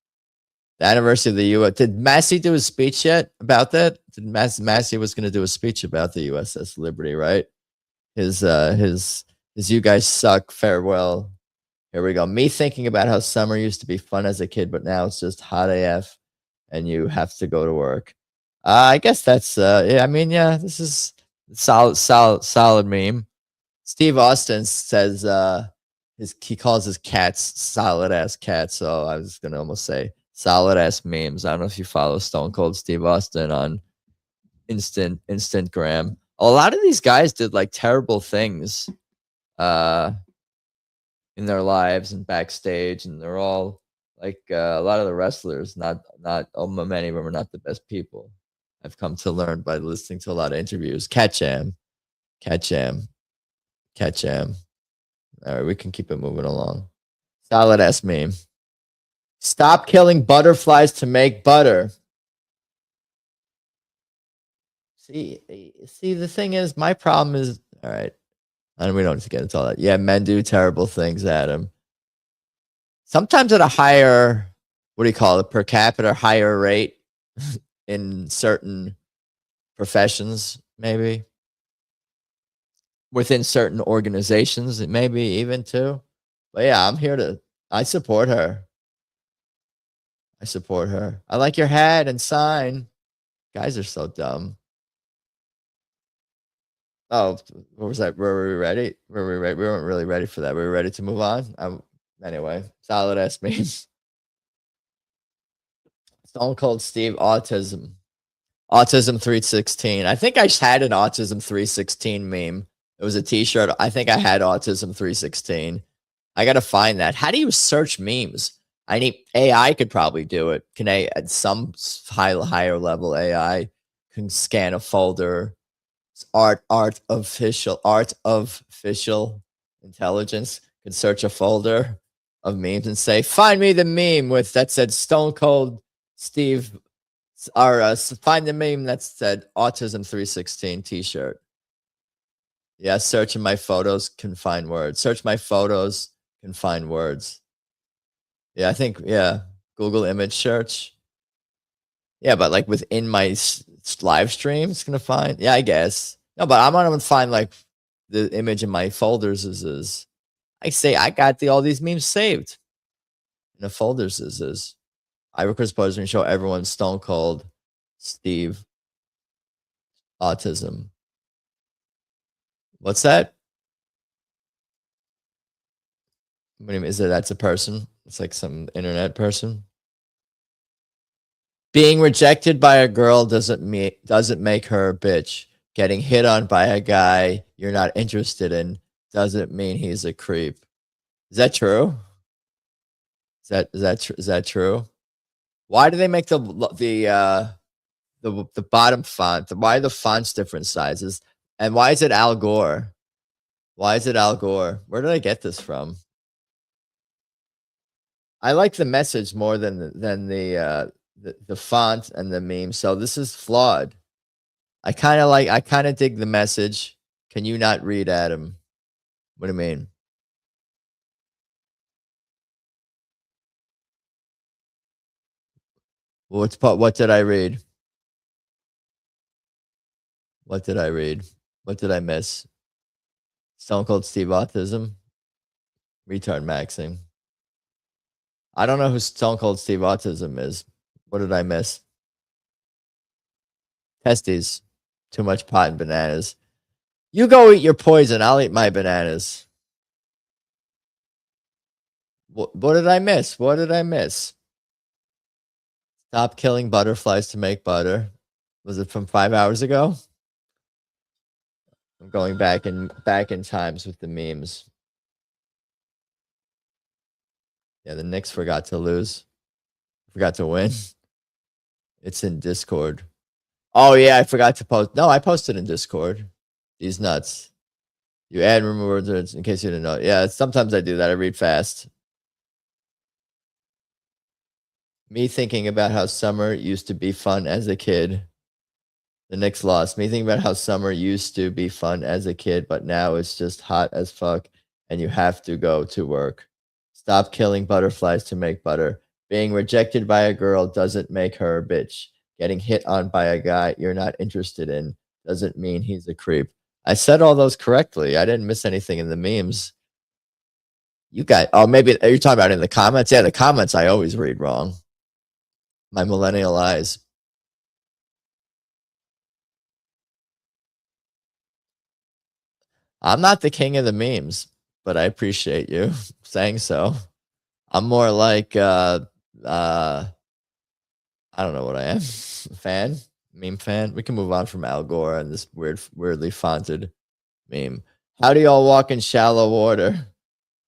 The anniversary of the U.S. Did Massey do a speech yet about that? Massey was going to do a speech about the USS Liberty, right? His you guys suck farewell. Here we go. Me thinking about how summer used to be fun as a kid, but now it's just hot AF and you have to go to work. I guess that's yeah, I mean, yeah, this is solid meme. Steve Austin says he calls his cats solid ass cats, so I was gonna almost say solid ass memes. I don't know if you follow Stone Cold Steve Austin on Instagram. A lot of these guys did like terrible things in their lives and backstage, and they're all like a lot of the wrestlers, not many of them are not the best people. I've come to learn by listening to a lot of interviews. Catch Jam. All right, we can keep it moving along. Solid ass meme. Stop killing butterflies to make butter. See, the thing is, my problem is, all right, and we don't need to get into all that. Yeah, men do terrible things, Adam. Sometimes at a higher, what do you call it, per capita, higher rate in certain professions, maybe. Within certain organizations, maybe even too. But yeah, I support her. I like your hat and sign. Guys are so dumb. Oh, what was that? Were we ready? We weren't really ready for that. We were ready to move on. Anyway, solid ass memes. Stone Cold Steve, autism 316. I think I had an autism 316 meme. It was a t-shirt. I think I had autism 316. I got to find that. How do you search memes? I need AI could probably do it. Can at some higher level AI can scan a folder. Art of official intelligence can search a folder of memes and say, find me the meme with that said Stone Cold Steve, or find the meme that said autism 316 t-shirt. Yeah, searching my photos can find words. Search my photos can find words. Yeah, I think, yeah, Google image search. Yeah, but like within my live stream, it's going to find, yeah, I guess. No, but I'm not going to find like the image in my folders is I say I got all these memes saved in the folders is. I request post and show everyone Stone Cold Steve autism. What's that? What do you mean? Is it that's a person? It's like some internet person. Being rejected by a girl doesn't make her a bitch. Getting hit on by a guy you're not interested in doesn't mean he's a creep. Is that true? Is that true? Why do they make the bottom font? Why are the fonts different sizes? And why is it Al Gore? Why is it Al Gore? Where did I get this from? I like the message more than the font and the meme. So this is flawed. I kind of dig the message. Can you not read, Adam? What do you mean? What did I read? What did I read? What did I miss? Stone Cold Steve autism? Retard maxing. I don't know who Stone Cold Steve autism is. What did I miss? Testes. Too much pot and bananas. You go eat your poison. I'll eat my bananas. What did I miss? What did I miss? Stop killing butterflies to make butter. Was it from 5 hours ago? I'm going back in times with the memes. Yeah, the Knicks forgot to lose. Forgot to win. It's in Discord. Oh yeah, I forgot to post. No, I posted in Discord. These nuts. You add and remove words in case you didn't know. Yeah, sometimes I do that. I read fast. Me thinking about how summer used to be fun as a kid. The Knicks lost. Me thinking about how summer used to be fun as a kid, but now it's just hot as fuck and you have to go to work. Stop killing butterflies to make butter. Being rejected by a girl doesn't make her a bitch. Getting hit on by a guy you're not interested in doesn't mean he's a creep. I said all those correctly. I didn't miss anything in the memes. You got, oh, maybe are you talking about in the comments? Yeah, the comments I always read wrong. My millennial eyes. I'm not the king of the memes, but I appreciate you saying so. I'm more like I don't know what I am. Fan, meme fan. We can move on from Al Gore and this weirdly fonted meme. How do y'all walk in shallow water?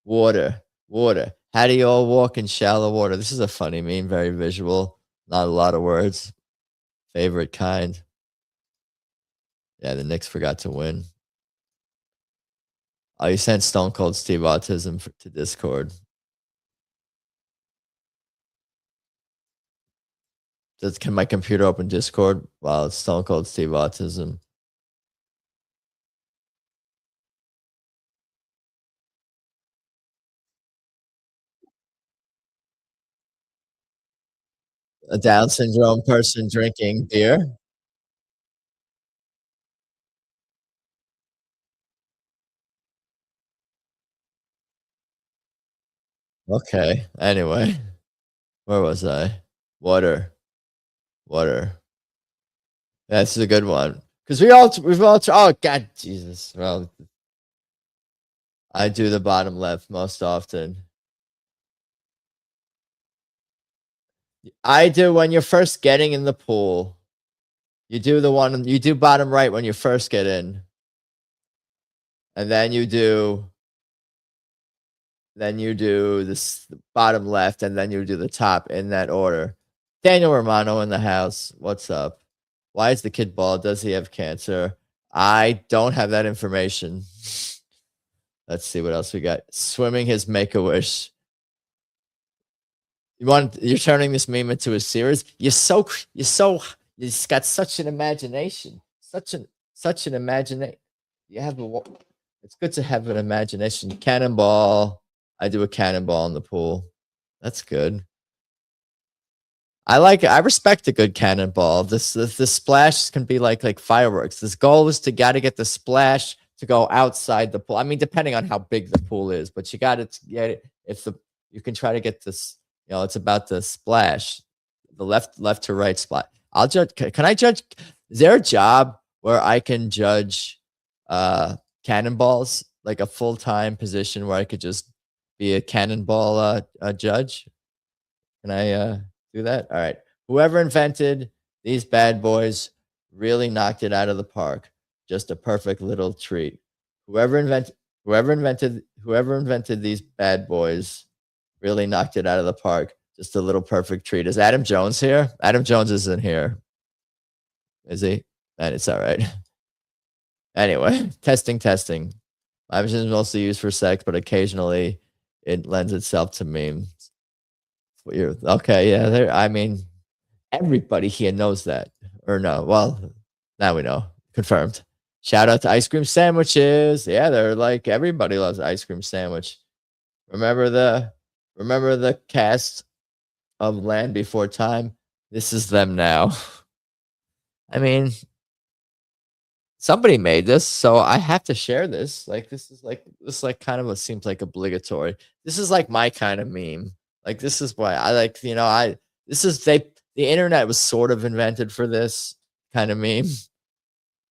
Water. How do y'all walk in shallow water? This is a funny meme, very visual, not a lot of words. Favorite kind. Yeah, the Knicks forgot to win. Oh, you sent Stone Cold Steve Autism to Discord. Can my computer open Discord while it's Stone Cold Steve Autism? A Down syndrome person drinking beer? Okay. Anyway, where was I? Water. That's a good one. Because we've all oh God Jesus. Well, I do the bottom left most often. I do when you're first getting in the pool. You do bottom right when you first get in. And then you do this bottom left, and then you do the top in that order. Daniel Romano in the house. What's up? Why is the kid bald? Does he have cancer? I don't have that information. Let's see what else we got. Swimming his Make-A-Wish. You're turning this meme into a series? You've got such an imagination. Such an imagination. It's good to have an imagination. Cannonball. I do a cannonball in the pool. That's good. I respect a good cannonball. The splash can be like fireworks. This goal is to get the splash to go outside the pool. I mean, depending on how big the pool is, but you got to get it. You can try to get this, it's about the splash, the left to right splash. I'll judge. Can I judge? Is there a job where I can judge cannonballs, like a full-time position where I could just be a cannonball judge? Can I do that? All right. Whoever invented these bad boys really knocked it out of the park. Just a perfect little treat. Whoever invented these bad boys really knocked it out of the park. Just a little perfect treat. Is Adam Jones here? Adam Jones isn't here. Is he? And it's all right. Anyway, testing. My machine is mostly used for sex, but occasionally it lends itself to memes. Okay, yeah. I mean, everybody here knows that, or no? Well, now we know. Confirmed. Shout out to ice cream sandwiches. Yeah, they're like everybody loves ice cream sandwich. Remember the cast of Land Before Time? This is them now. I mean, somebody made this, so I have to share this. Like this is kind of what seems like obligatory. This is like my kind of meme. Like this is why I like, the internet was sort of invented for this kind of meme.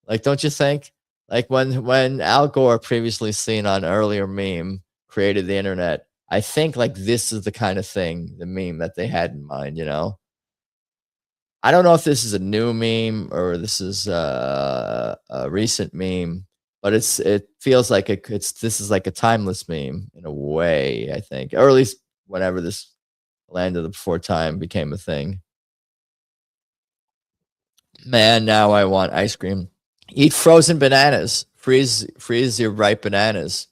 Like, don't you think? Like when Al Gore, previously seen on earlier meme, created the internet, I think like this is the kind of thing, the meme that they had in mind, I don't know if this is a new meme or this is a recent meme, but it feels like this is like a timeless meme in a way, I think, or at least whenever this Land of the Before Time became a thing. Man, now I want ice cream. Eat frozen bananas. Freeze your ripe bananas.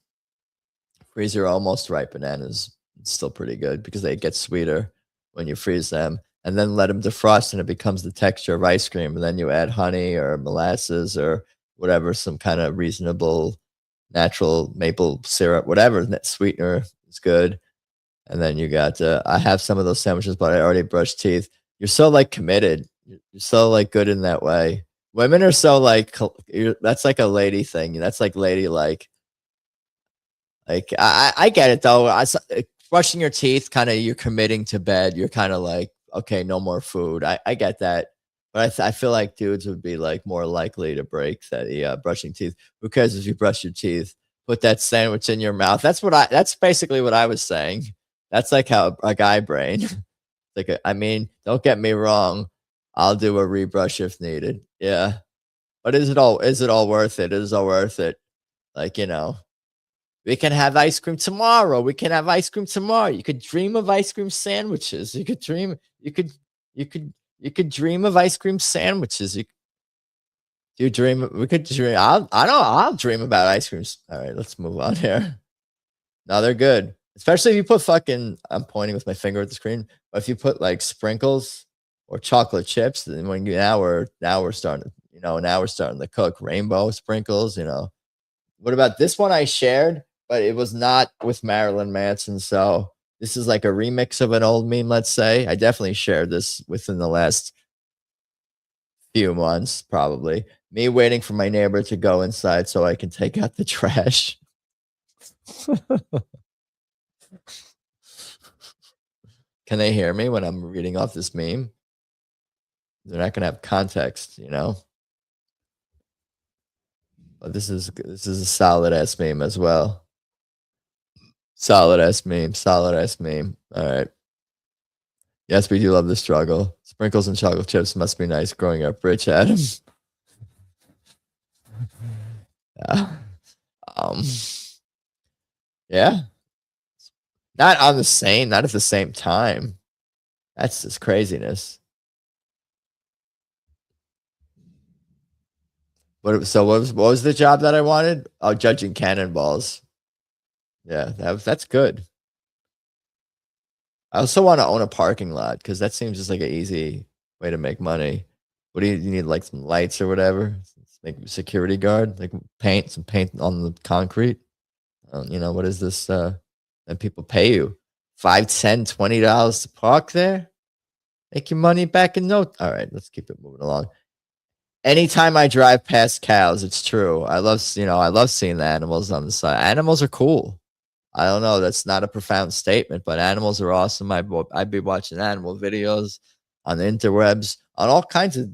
Freeze your almost ripe bananas. It's still pretty good because they get sweeter when you freeze them. And then let them defrost and it becomes the texture of ice cream. And then you add honey or molasses or whatever, some kind of reasonable natural maple syrup, whatever sweetener is good. And then you got, I have some of those sandwiches, but I already brushed teeth. You're so like committed. You're so like good in that way. Women are so like, that's like a lady thing. That's like ladylike. Like, I get it though. Brushing your teeth, kind of, you're committing to bed. You're kind of like, okay, no more food. I get that. But I feel like dudes would be like more likely to break that brushing teeth. Who cares if you brush your teeth? Put that sandwich in your mouth. That's basically what I was saying. That's like how a guy brain. I mean, don't get me wrong. I'll do a rebrush if needed. Yeah. But is it all worth it? Is it all worth it? Like, we can have ice cream tomorrow. We can have ice cream tomorrow. You could dream of ice cream sandwiches. You could dream of ice cream sandwiches. We could dream. I'll dream about ice creams. All right, let's move on here. No, they're good. Especially if you put I'm pointing with my finger at the screen, but if you put like sprinkles or chocolate chips, then now we're starting to cook. Rainbow sprinkles, What about this one I shared, but it was not with Marilyn Manson, so this is like a remix of an old meme, let's say. I definitely shared this within the last few months, probably. Me waiting for my neighbor to go inside so I can take out the trash. Can they hear me when I'm reading off this meme? They're not gonna have context, But this is a solid ass meme as well. Solid ass meme. All right. Yes, we do love the struggle. Sprinkles and chocolate chips must be nice growing up rich, Adam. Yeah. Yeah. Not at the same time. That's just craziness. What was the job that I wanted? Oh, judging cannonballs. Yeah, that's good. I also want to own a parking lot because that seems just like an easy way to make money. What do you need? Like some lights or whatever? Like a security guard, like some paint on the concrete. What is this? And people pay you $5, $10, $20 to park there. Make your money back in no. All right, let's keep it moving along. Anytime I drive past cows, it's true. I love seeing the animals on the side. Animals are cool. I don't know. That's not a profound statement, but animals are awesome. I'd be watching animal videos on the interwebs, on all kinds of,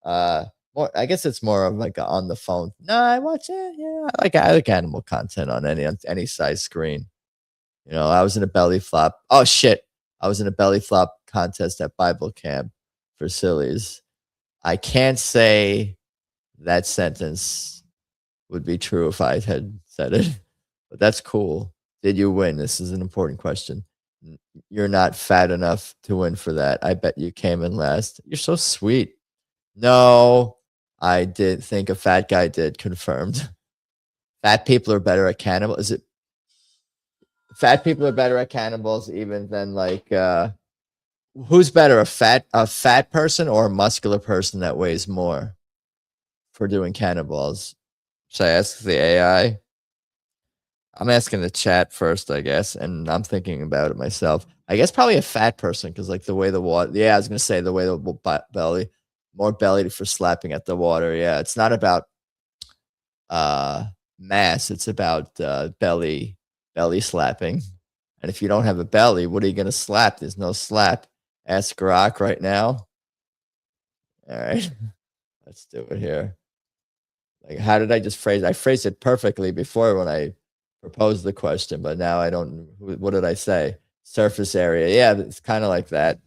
I guess it's more of like on the phone. No, I watch it. Yeah, I like animal content on any size screen. I was in a belly flop. Oh shit. I was in a belly flop contest at Bible camp for sillies. I can't say that sentence would be true if I had said it, but that's cool. Did you win? This is an important question. You're not fat enough to win for that. I bet you came in last. You're so sweet. No, I did think a fat guy did. Confirmed. Fat people are better at cannibal. Is it? Fat people are better at cannibals even than like who's better, a fat person or a muscular person that weighs more for doing cannibals? Should I ask the AI? I'm asking the chat first, I guess, and I'm thinking about it myself. I guess probably a fat person because like the way the water. Yeah, I was gonna say the way the belly, more belly for slapping at the water. Yeah, it's not about mass. It's about belly slapping. And if you don't have a belly, what are you gonna slap? There's no slap. Ask Grok right now. All right, let's do it here. Like, how did I just phrase it? I phrased it perfectly before when I proposed the question, but now I don't. What did I say? Surface area. Yeah, it's kind of like that.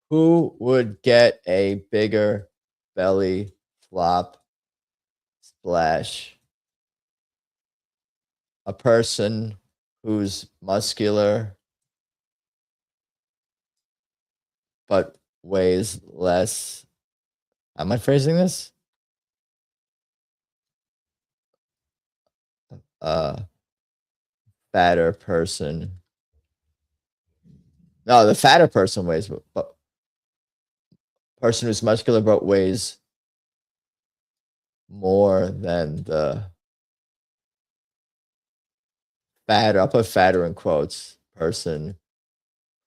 Who would get a bigger belly flop splash? A person who's muscular but weighs less. Am I phrasing this? Fatter person. No, the fatter person weighs, but person who's muscular but weighs more than the fatter. I'll put fatter in quotes. Person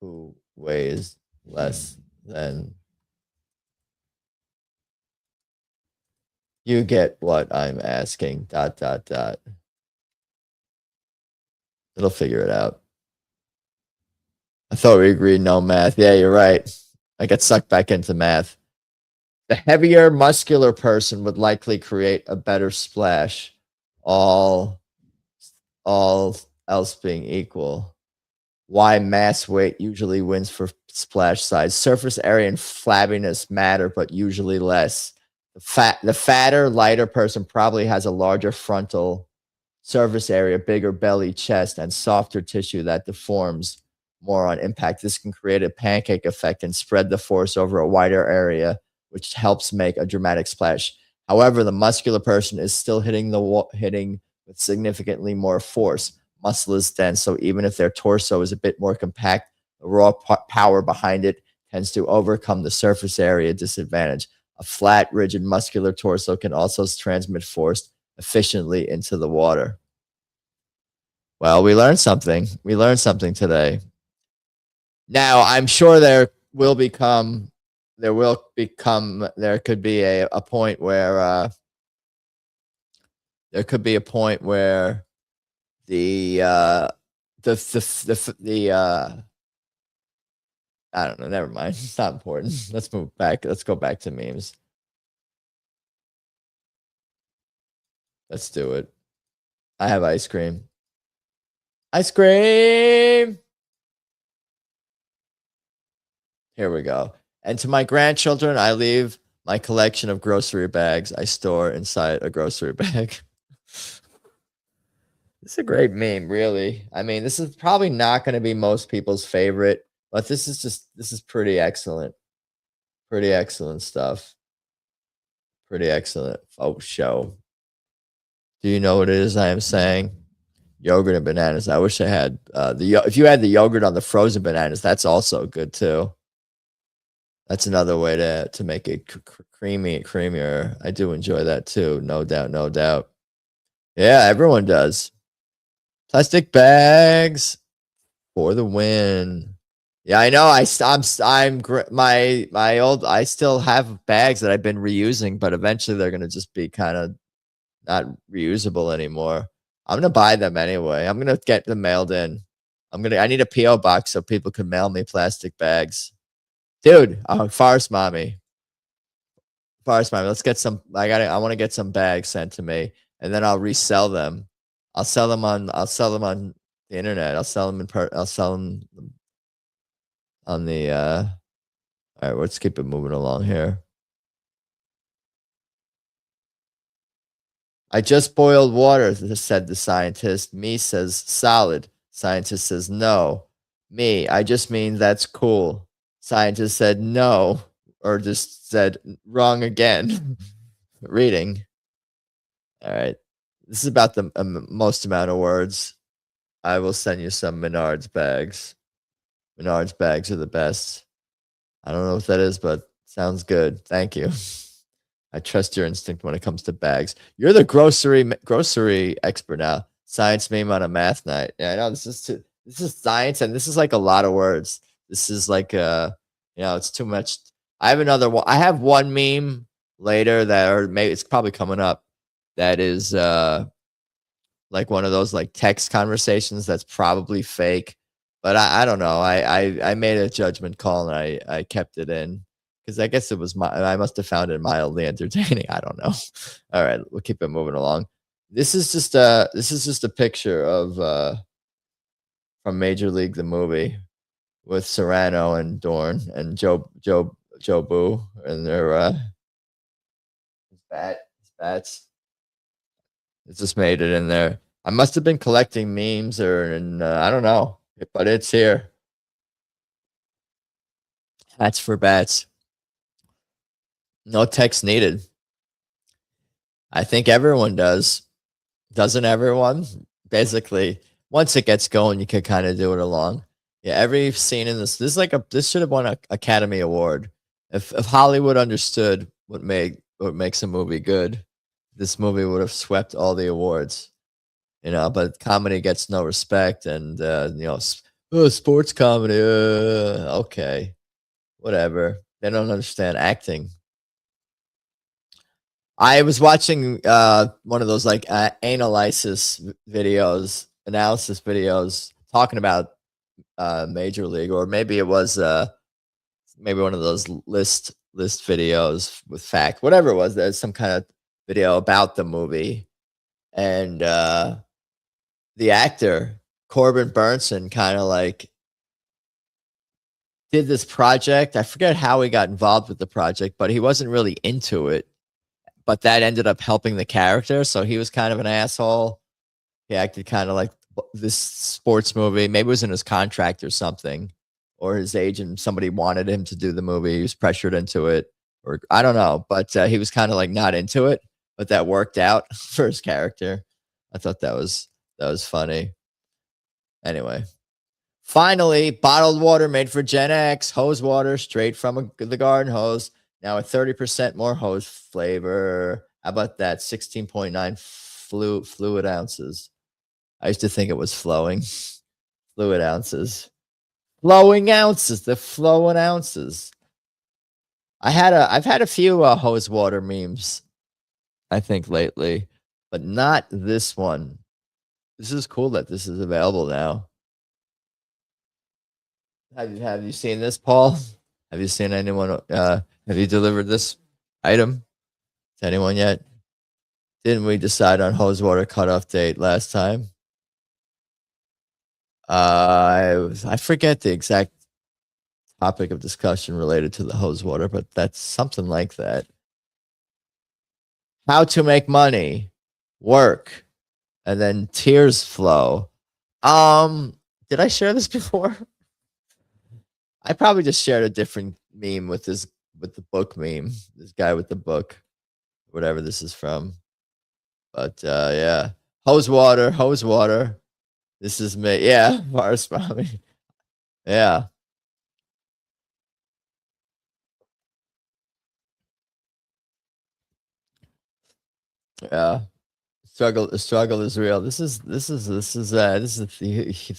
who weighs less than. You get what I'm asking. ... It'll figure it out. I thought we agreed no math. Yeah, you're right. I get sucked back into math. The heavier, muscular person would likely create a better splash, all else being equal. why mass weight usually wins for splash size. Surface area and flabbiness matter, but usually less. The fatter, lighter person probably has a larger frontal surface area, bigger belly, chest, and softer tissue that deforms more on impact. This can create a pancake effect and spread the force over a wider area, which helps make a dramatic splash. However, the muscular person is still hitting with significantly more force. Muscle is dense, so even if their torso is a bit more compact, the raw power behind it tends to overcome the surface area disadvantage. A flat, rigid, muscular torso can also transmit force efficiently into the water. Well, we learned something. We learned something today. Now, I'm sure there could be a point where the I don't know, never mind. It's not important. Let's move back. Let's go back to memes. Let's do it. I have ice cream. Ice cream. Here we go. And to my grandchildren, I leave my collection of grocery bags I store inside a grocery bag. It's a great meme, really. I mean, this is probably not going to be most people's favorite, but this is pretty excellent. Pretty excellent stuff. Pretty excellent. Oh, show. Do you know what it is I am saying? Yogurt and bananas. I wish I had if you had the yogurt on the frozen bananas, that's also good too. That's another way to make it creamier. I do enjoy that too. No doubt, no doubt. Yeah, everyone does. Plastic bags for the win. Yeah, I know. I still have bags that I've been reusing, but eventually they're gonna just be kind of not reusable anymore. I'm gonna buy them anyway. I'm gonna get them mailed in. I need a PO box so people can mail me plastic bags. Dude, Forest Mommy. Let's get some. I want to get some bags sent to me, and then I'll resell them. I'll sell them on the internet. I'll sell them on the all right, let's keep it moving along here. I just boiled water, said the scientist. Me says solid. Scientist says no. Me, I just mean that's cool. Scientist said no, or just said wrong again. Reading. All right. This is about the most amount of words. I will send you some Menards bags. Menards bags are the best. I don't know what that is, but sounds good. Thank you. I trust your instinct when it comes to bags. You're the grocery expert now. Science meme on a math night. Yeah, I know this is science, and this is like a lot of words. This is like it's too much. I have another one. I have one meme later or maybe it's probably coming up. That is like one of those like text conversations that's probably fake, but I don't know. I made a judgment call and I kept it in because I guess I must have found it mildly entertaining. I don't know. All right, we'll keep it moving along. This is just a picture of from Major League the movie with Serrano and Dorn and Joe Boo and their bats. It just made it in there. I must have been collecting memes and I don't know, but it's here. Hats for bats. No text needed. I think everyone does. Doesn't everyone? Basically, once it gets going, you can kind of do it along. Yeah, every scene in this should have won an Academy Award. If Hollywood understood what makes a movie good, this movie would have swept all the awards. But comedy gets no respect, and sports comedy. Okay, whatever. They don't understand acting. I was watching one of those like analysis videos talking about Major League, or maybe it was maybe one of those list videos with fact, whatever it was. There's some kind of video about the movie, and the actor Corbin Burnson kind of like did this project. I forget how he got involved with the project, but he wasn't really into it. But that ended up helping the character. So he was kind of an asshole. He acted kind of like this sports movie. Maybe it was in his contract or something, or his agent, somebody wanted him to do the movie. He was pressured into it, or I don't know. But he was kind of like not into it, but that worked out for his character. I thought that was funny. Anyway, finally, bottled water made for Gen X, hose water straight from the garden hose. Now with 30% more hose flavor. How about that? 16.9 fluid ounces. I used to think it was flowing. Fluid ounces. Flowing ounces. The flowing ounces. I've had a few hose water memes, I think, lately, but not this one. This is cool that this is available now. Have you seen this, Paul? Have you seen anyone? Have you delivered this item to anyone yet? Didn't we decide on hose water cutoff date last time? I forget the exact topic of discussion related to the hose water, but that's something like that. How to make money, work, and then tears flow. Did I share this before? I probably just shared a different meme with the book meme. This guy with the book, whatever this is from. But yeah, hose water. This is me. Yeah, Mars Mommy. Yeah. Yeah. The struggle is real. This is the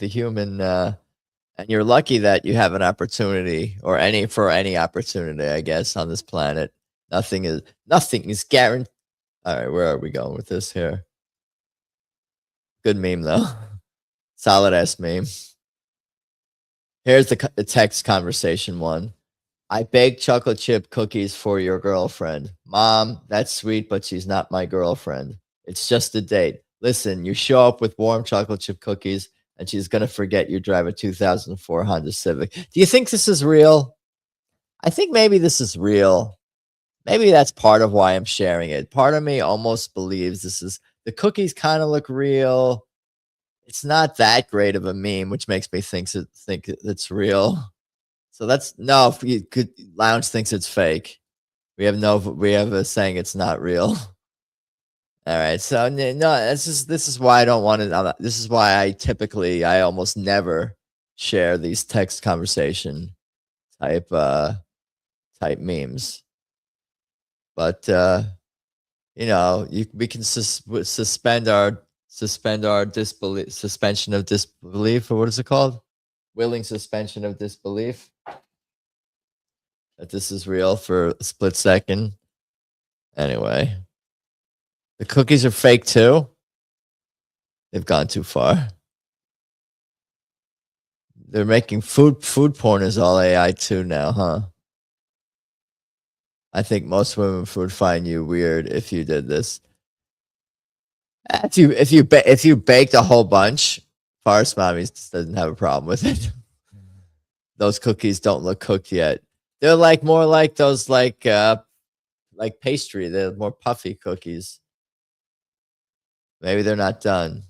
human and you're lucky that you have an opportunity or any opportunity, I guess, on this planet. Nothing is guaranteed. All right, where are we going with this here? Good meme though. Solid ass meme. Here's the text conversation one. I baked chocolate chip cookies for your girlfriend. Mom, that's sweet, but she's not my girlfriend. It's just a date. Listen, you show up with warm chocolate chip cookies and she's going to forget you drive a 2004 Honda Civic. Do you think this is real? I think maybe this is real. Maybe that's part of why I'm sharing it. Part of me almost believes the cookies kind of look real. It's not that great of a meme, which makes me think it's real. So Lounge thinks it's fake. We have a saying it's not real. All right, so no, this is why I don't want to. This is why I almost never share these text conversation type memes. But we can suspend our disbelief, suspension of disbelief, or what is it called? Willing suspension of disbelief that this is real for a split second. Anyway, the cookies are fake too. They've gone too far. They're making food porn is all AI too now, huh? I think most women would find you weird if you did this. If you baked a whole bunch, Forest Mommy doesn't have a problem with it. Those cookies don't look cooked yet. They're more like those like pastry. They're more puffy cookies. Maybe they're not done.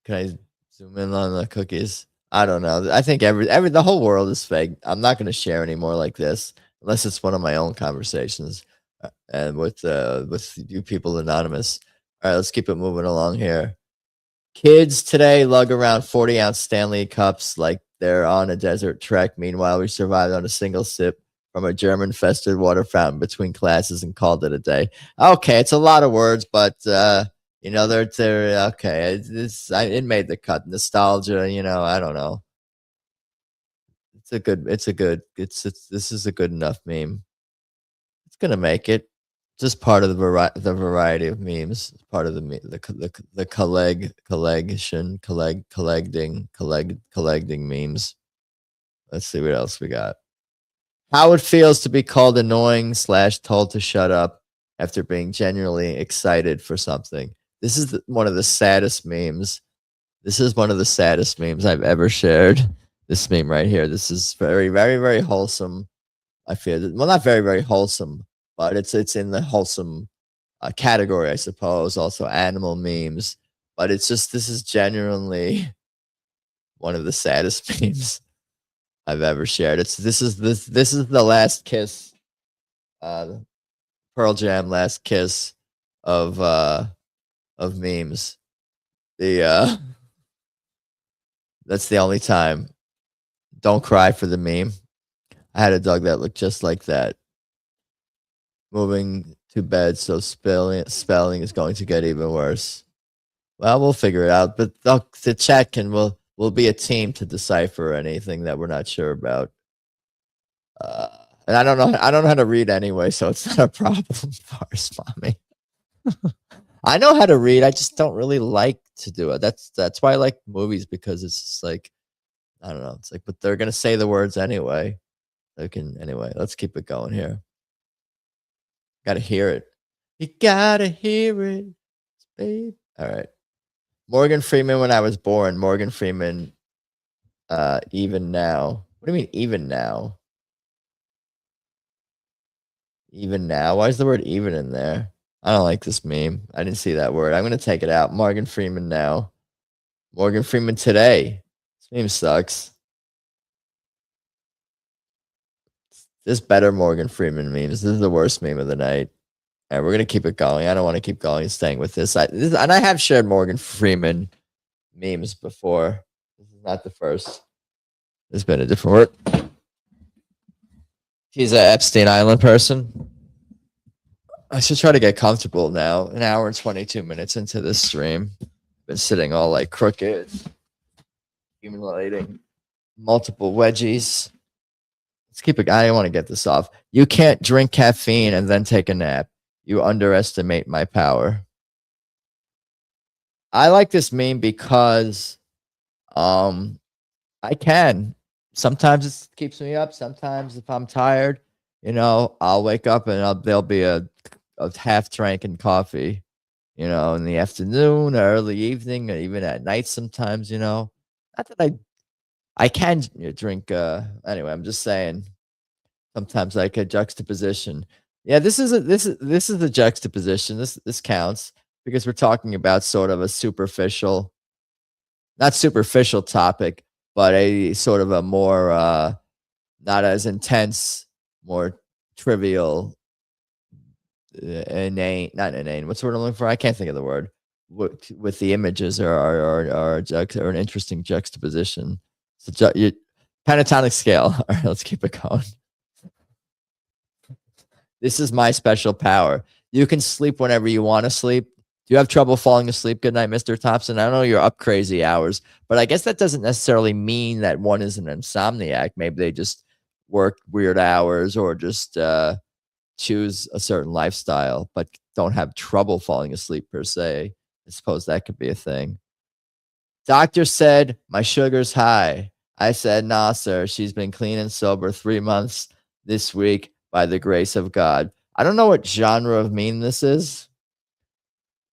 Can I zoom in on the cookies? I don't know. I think the whole world is fake. I'm not going to share anymore like this unless it's one of my own conversations and with you people anonymous. All right, let's keep it moving along here. Kids today lug around 40-ounce Stanley cups like they're on a desert trek. Meanwhile, we survived on a single sip from a German-fested water fountain between classes and called it a day. Okay, it's a lot of words, but they're okay. It made the cut. Nostalgia, I don't know. This is a good enough meme. It's gonna make it. Just part of the variety of memes. Part of the collecting memes. Let's see what else we got. How it feels to be called annoying / told to shut up after being genuinely excited for something. This is one of the saddest memes. This is one of the saddest memes I've ever shared. This meme right here. This is very, very, very wholesome. I feel well, not very, very wholesome, but it's in the wholesome category, I suppose. Also, animal memes, but it's just this is genuinely one of the saddest memes I've ever shared. This is the last kiss, Pearl Jam last kiss of memes. The that's the only time. Don't cry for the meme. I had a dog that looked just like that. Moving to bed, so spelling is going to get even worse. Well, we'll figure it out. But the chat will be a team to decipher anything that we're not sure about. And I don't know how to read anyway, so it's not a problem for us, mommy. I know how to read. I just don't really like to do it. That's why I like movies, because it's just like, I don't know. It's like, but they're gonna say the words anyway. Anyway. Let's keep it going here. Gotta hear it. You gotta hear it, babe. All right. Morgan Freeman when I was born. Morgan Freeman. Even now. What do you mean even now? Even now? Why is the word even in there? I don't like this meme. I didn't see that word. I'm gonna take it out. Morgan Freeman now. Morgan Freeman today. This meme sucks. There's better Morgan Freeman memes. This is the worst meme of the night. All right, we're gonna keep it going. I don't want to keep going and staying with this. And I have shared Morgan Freeman memes before. This is not the first. There's been a different word. He's an Epstein Island person. I should try to get comfortable now. An hour and 22 minutes into this stream. Been sitting all like crooked, accumulating multiple wedgies. Let's keep it. I don't want to get this off. You can't drink caffeine and then take a nap. You underestimate my power. I like this meme because I can. Sometimes it keeps me up. Sometimes if I'm tired, I'll wake up and there'll be a half drinking coffee, in the afternoon or early evening or even at night sometimes, Not that I can drink. Anyway, I'm just saying. Sometimes like a juxtaposition. Yeah, this is a juxtaposition. This counts because we're talking about sort of a superficial, not superficial topic, but a sort of a more not as intense, more trivial, inane. Not inane. What's the word I'm looking for? I can't think of the word. With the images or an interesting juxtaposition. So pentatonic scale. All right, let's keep it going. This is my special power. You can sleep whenever you want to sleep. Do you have trouble falling asleep? Good night, Mr. Thompson. I know you're up crazy hours, but I guess that doesn't necessarily mean that one is an insomniac. Maybe they just work weird hours or just choose a certain lifestyle, but don't have trouble falling asleep per se. I suppose that could be a thing. Doctor said, my sugar's high. I said, nah, sir. She's been clean and sober 3 months this week by the grace of God. I don't know what genre of meme this is.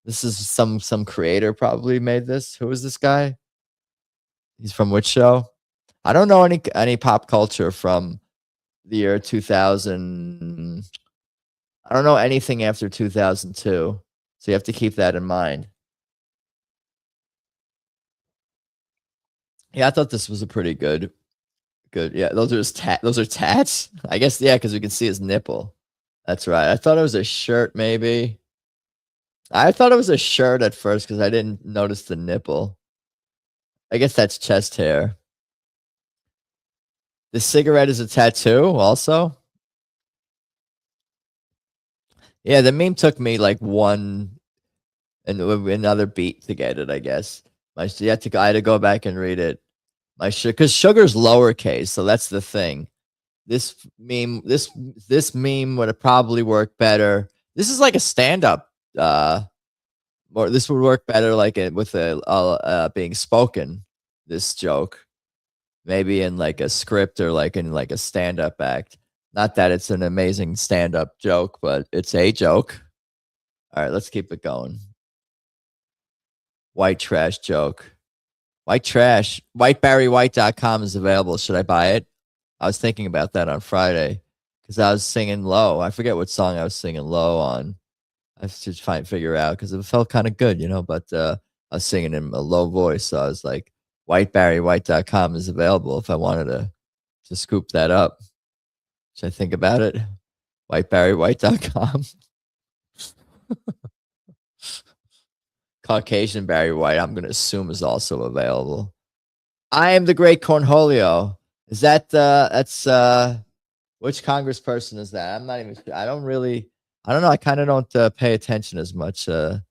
This is some creator probably made this. Who is this guy? He's from which show? I don't know any pop culture from the year 2000. I don't know anything after 2002. So you have to keep that in mind. Yeah, I thought this was a pretty good. Yeah, those are tats. I guess, yeah, because we can see his nipple. That's right. I thought it was a shirt, maybe. I thought it was a shirt at first because I didn't notice the nipple. I guess that's chest hair. The cigarette is a tattoo also. Yeah, the meme took me like another beat to get it, I guess. I had to go back and read it. Because sugar's lowercase, so that's the thing. This meme would have probably worked better. This is like a stand-up. Or this would work better like with being spoken. This joke, maybe in like a script or like in like a stand-up act. Not that it's an amazing stand-up joke, but it's a joke. All right, let's keep it going. White trash joke. White trash. Whitebarrywhite.com is available. Should I buy it? I was thinking about that on Friday because I was singing low. I forget what song I was singing low on. I have to figure out because it felt kind of good, but I was singing in a low voice. So I was like, whitebarrywhite.com is available if I wanted to scoop that up. Should I think about it? Whitebarrywhite.com. Caucasian Barry White, I'm going to assume, is also available. I am the great Cornholio. Is that, which congressperson is that? I'm not even sure. I don't know. I kind of don't pay attention as much. That's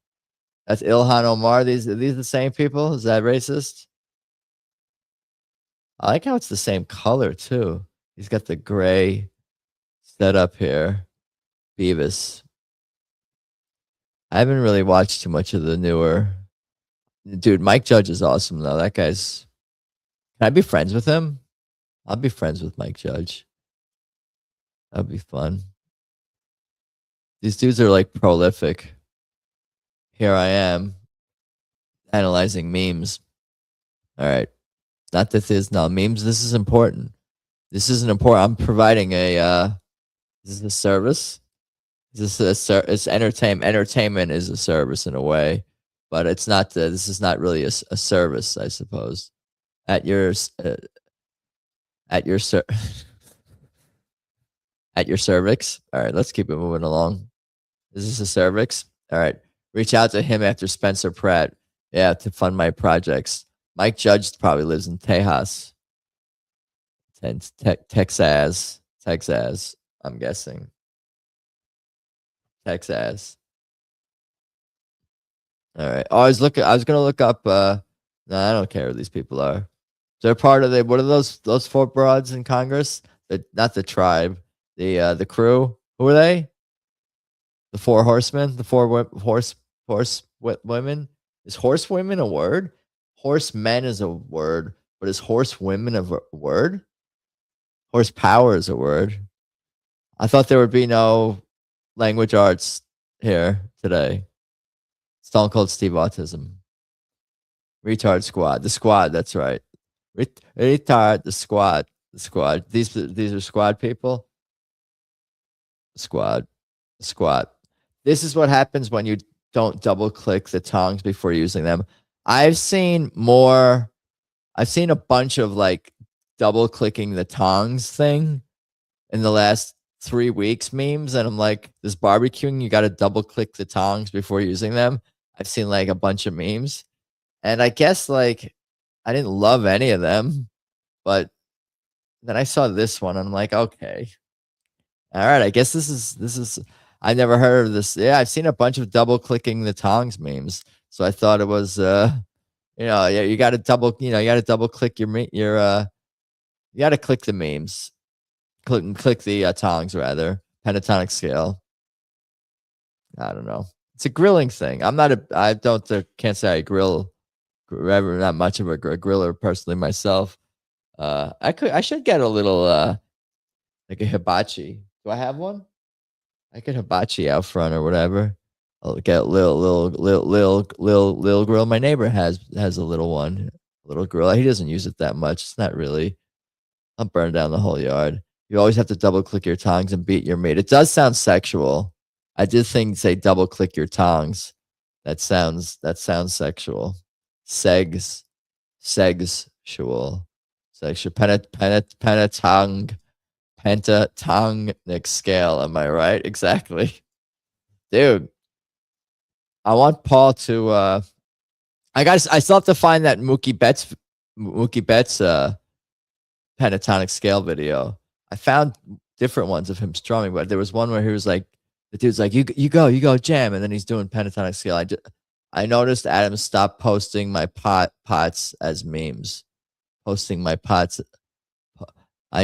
Ilhan Omar. Are these the same people? Is that racist? I like how it's the same color too. He's got the gray setup here. Beavis. I haven't really watched too much of the newer. Dude, Mike Judge is awesome though. That guy's. Can I be friends with him? I'll be friends with Mike Judge. That'd be fun. These dudes are like prolific. Here I am analyzing memes. All right. Not that there's no memes. This is important. This isn't important. I'm providing this is a service. It's entertainment. Entertainment is a service in a way, but it's not. This is not really a service, I suppose. At your cervix. All right, let's keep it moving along. Is this a cervix? All right. Reach out to him after Spencer Pratt. Yeah, to fund my projects. Mike Judge probably lives in Tejas. Texas. I'm guessing. Texas. All right. Oh, I was gonna look up. No, I don't care who these people are. They're part of what are those four broads in Congress? Not the tribe. The crew. Who are they? The four horsemen. The four horse women. Is horsewomen a word? Horsemen is a word, but is horsewomen a word? Horsepower is a word. I thought there would be no language arts here today. Stone Cold Steve Autism. Retard Squad. The squad, that's right. Retard, the squad. The squad. These are squad people. Squad. This is what happens when you don't double click the tongs before using them. I've seen a bunch of like double clicking the tongs thing in the last 3 weeks memes, and I'm like, this barbecuing, you got to double click the tongs before using them. I've seen like a bunch of memes, and I guess like I didn't love any of them, but then I saw this one and I'm like, okay, all right, I guess this is I never heard of this. Yeah, I've seen a bunch of double clicking the tongs memes, so I thought it was yeah, you got to double click you got to click the memes. Click the tongs rather. Pentatonic scale. I don't know. It's a grilling thing. Can't say I grill. Not much of a griller personally myself. I should get a little like a hibachi. Do I have one? I could hibachi out front or whatever. I'll get a little grill. My neighbor has a little one, a little grill. He doesn't use it that much. It's not really. I'll burn down the whole yard. You always have to double click your tongs and beat your meat. It does sound sexual. I did say double click your tongs. That sounds sexual. Sexual. Pentatonic scale. Am I right? Exactly. Dude. I want Paul to I still have to find that Mookie Betts pentatonic scale video. I found different ones of him strumming, but there was one where he was like, the dude's like, you go jam, and then he's doing pentatonic scale. I noticed Adam stopped posting my pots as memes. I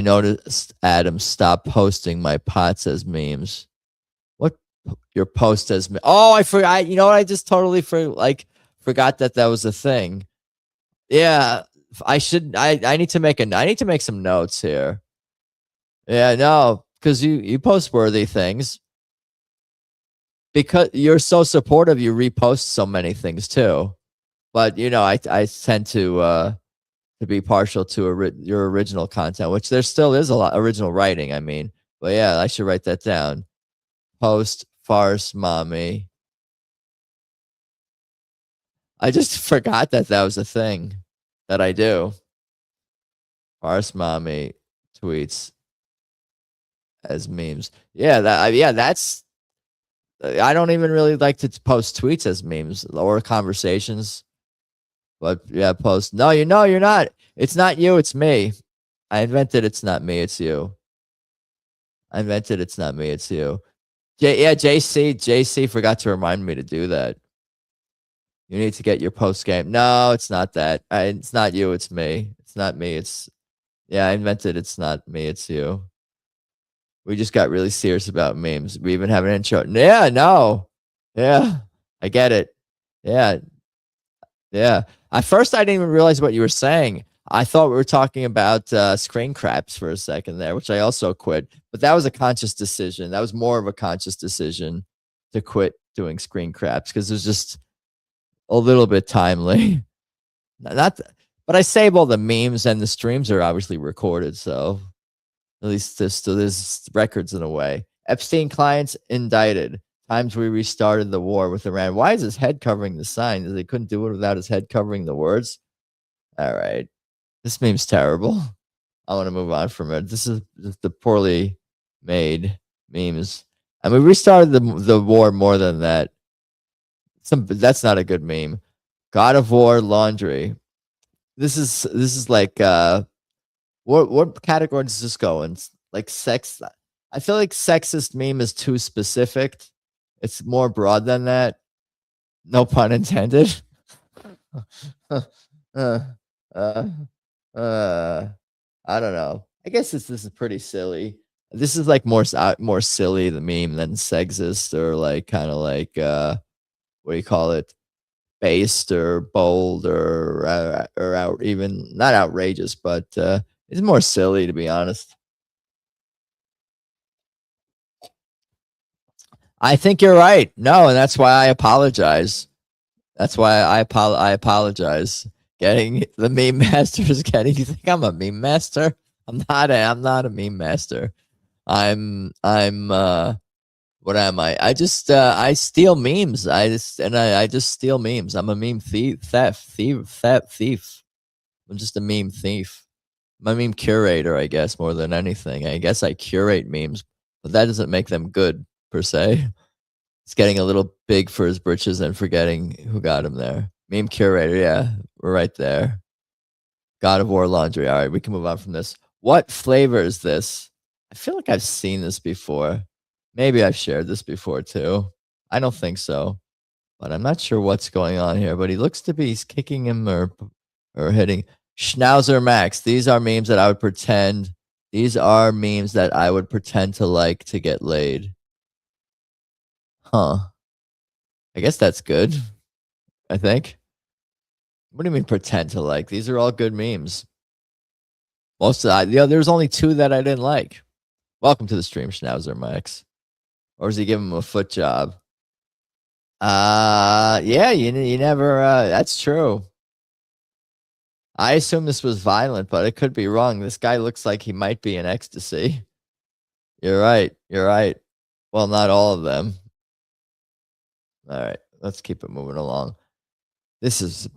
noticed Adam stopped posting my pots as memes. What your post as oh, I forgot. You know what? I just totally forgot that was a thing. Yeah, I need to make some notes here. Yeah, no, because you post worthy things. Because you're so supportive, you repost so many things too. But I tend to be partial to your original content, which there still is a lot original writing. I mean, but yeah, I should write that down. Post farce mommy. I just forgot that was a thing that I do. Farce mommy tweets as memes. Yeah, that's. I don't even really like to post tweets as memes or conversations. But yeah, post. No, you're not. It's not you. It's me. I invented. It's not me. It's you. I invented. It's not me. It's you. JC forgot to remind me to do that. You need to get your post game. No, it's not that. It's not you. It's me. It's not me. I invented. It's not me. It's you. We just got really serious about memes. We even have an intro. Yeah, no. Yeah, I get it. Yeah. Yeah. At first, I didn't even realize what you were saying. I thought we were talking about screen craps for a second there, which I also quit. But that was a conscious decision. That was more of a conscious decision to quit doing screen craps because it was just a little bit timely. Not, but I save all the memes and the streams are obviously recorded, so at least there's records in a way. Epstein clients indicted. Times we restarted the war with Iran. Why is his head covering the sign? They couldn't do it without his head covering the words. All right, this meme's terrible. I want to move on from it. This is the poorly made memes. I mean, we restarted the war more than that. That's not a good meme. God of War laundry. This is like what category does this go in? Like sex. I feel like sexist meme is too specific. It's more broad than that. No pun intended. I don't know. I guess this is pretty silly. This is like more silly the meme than sexist or like kind of like what do you call it? Based or bold or out, even not outrageous, but it's more silly to be honest. I think you're right. No, and that's why I apologize. That's why I apologize. Getting the meme master is getting. You think I'm a meme master? I'm not a meme master. I'm what am I? I just I steal memes. I just steal memes. I'm a meme thief. I'm just a meme thief. I'm a meme curator, I guess, more than anything. I guess I curate memes, but that doesn't make them good per se. It's getting a little big for his britches and forgetting who got him there. Meme curator, yeah, we're right there. God of War laundry. All right, we can move on from this. What flavor is this? I feel like I've seen this before. Maybe I've shared this before too. I don't think so, but I'm not sure what's going on here. But he looks to be kicking him or hitting. Schnauzer Max. These are memes that I would pretend. These are memes that I would pretend to like to get laid. Huh. I guess that's good. I think. What do you mean pretend to like? These are all good memes. Most of there's only two that I didn't like. Welcome to the stream, Schnauzer Max. Or does he give him a foot job? Yeah, you never. That's true. I assume this was violent, but it could be wrong. This guy looks like he might be in ecstasy. You're right. You're right. Well, not all of them. All right, let's keep it moving along. This is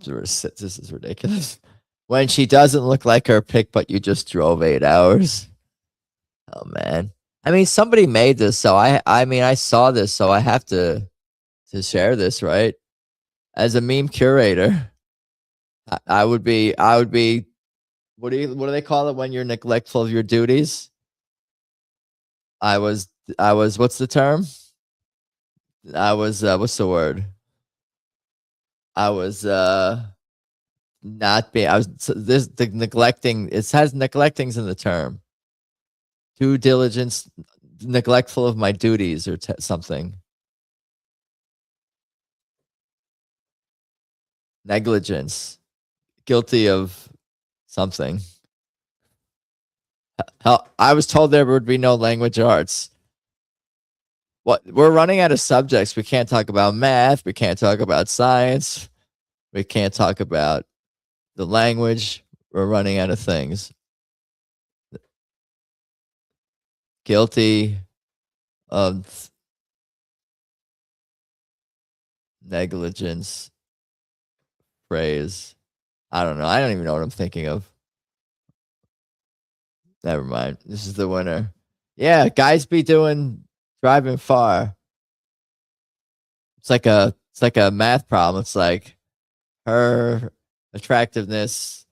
ridiculous. When she doesn't look like her pick, but you just drove 8 hours. Oh man. I mean, somebody made this, so I mean, I saw this, so I have to share this, right? As a meme curator, I would be. What do they call it when you're neglectful of your duties? I was. What's the term? I was. What's the word? I was. Not being. I was. The neglecting. It has neglecting's in the term. Due diligence, neglectful of my duties, or something. Negligence, guilty of something. Hell, I was told there would be no language arts. What? We're running out of subjects. We can't talk about math. We can't talk about science. We can't talk about the language. We're running out of things. Guilty of negligence phrase. I don't know. I don't even know what I'm thinking of. Never mind. This is the winner. Yeah, guys be driving far. It's like a math problem. It's like her attractiveness,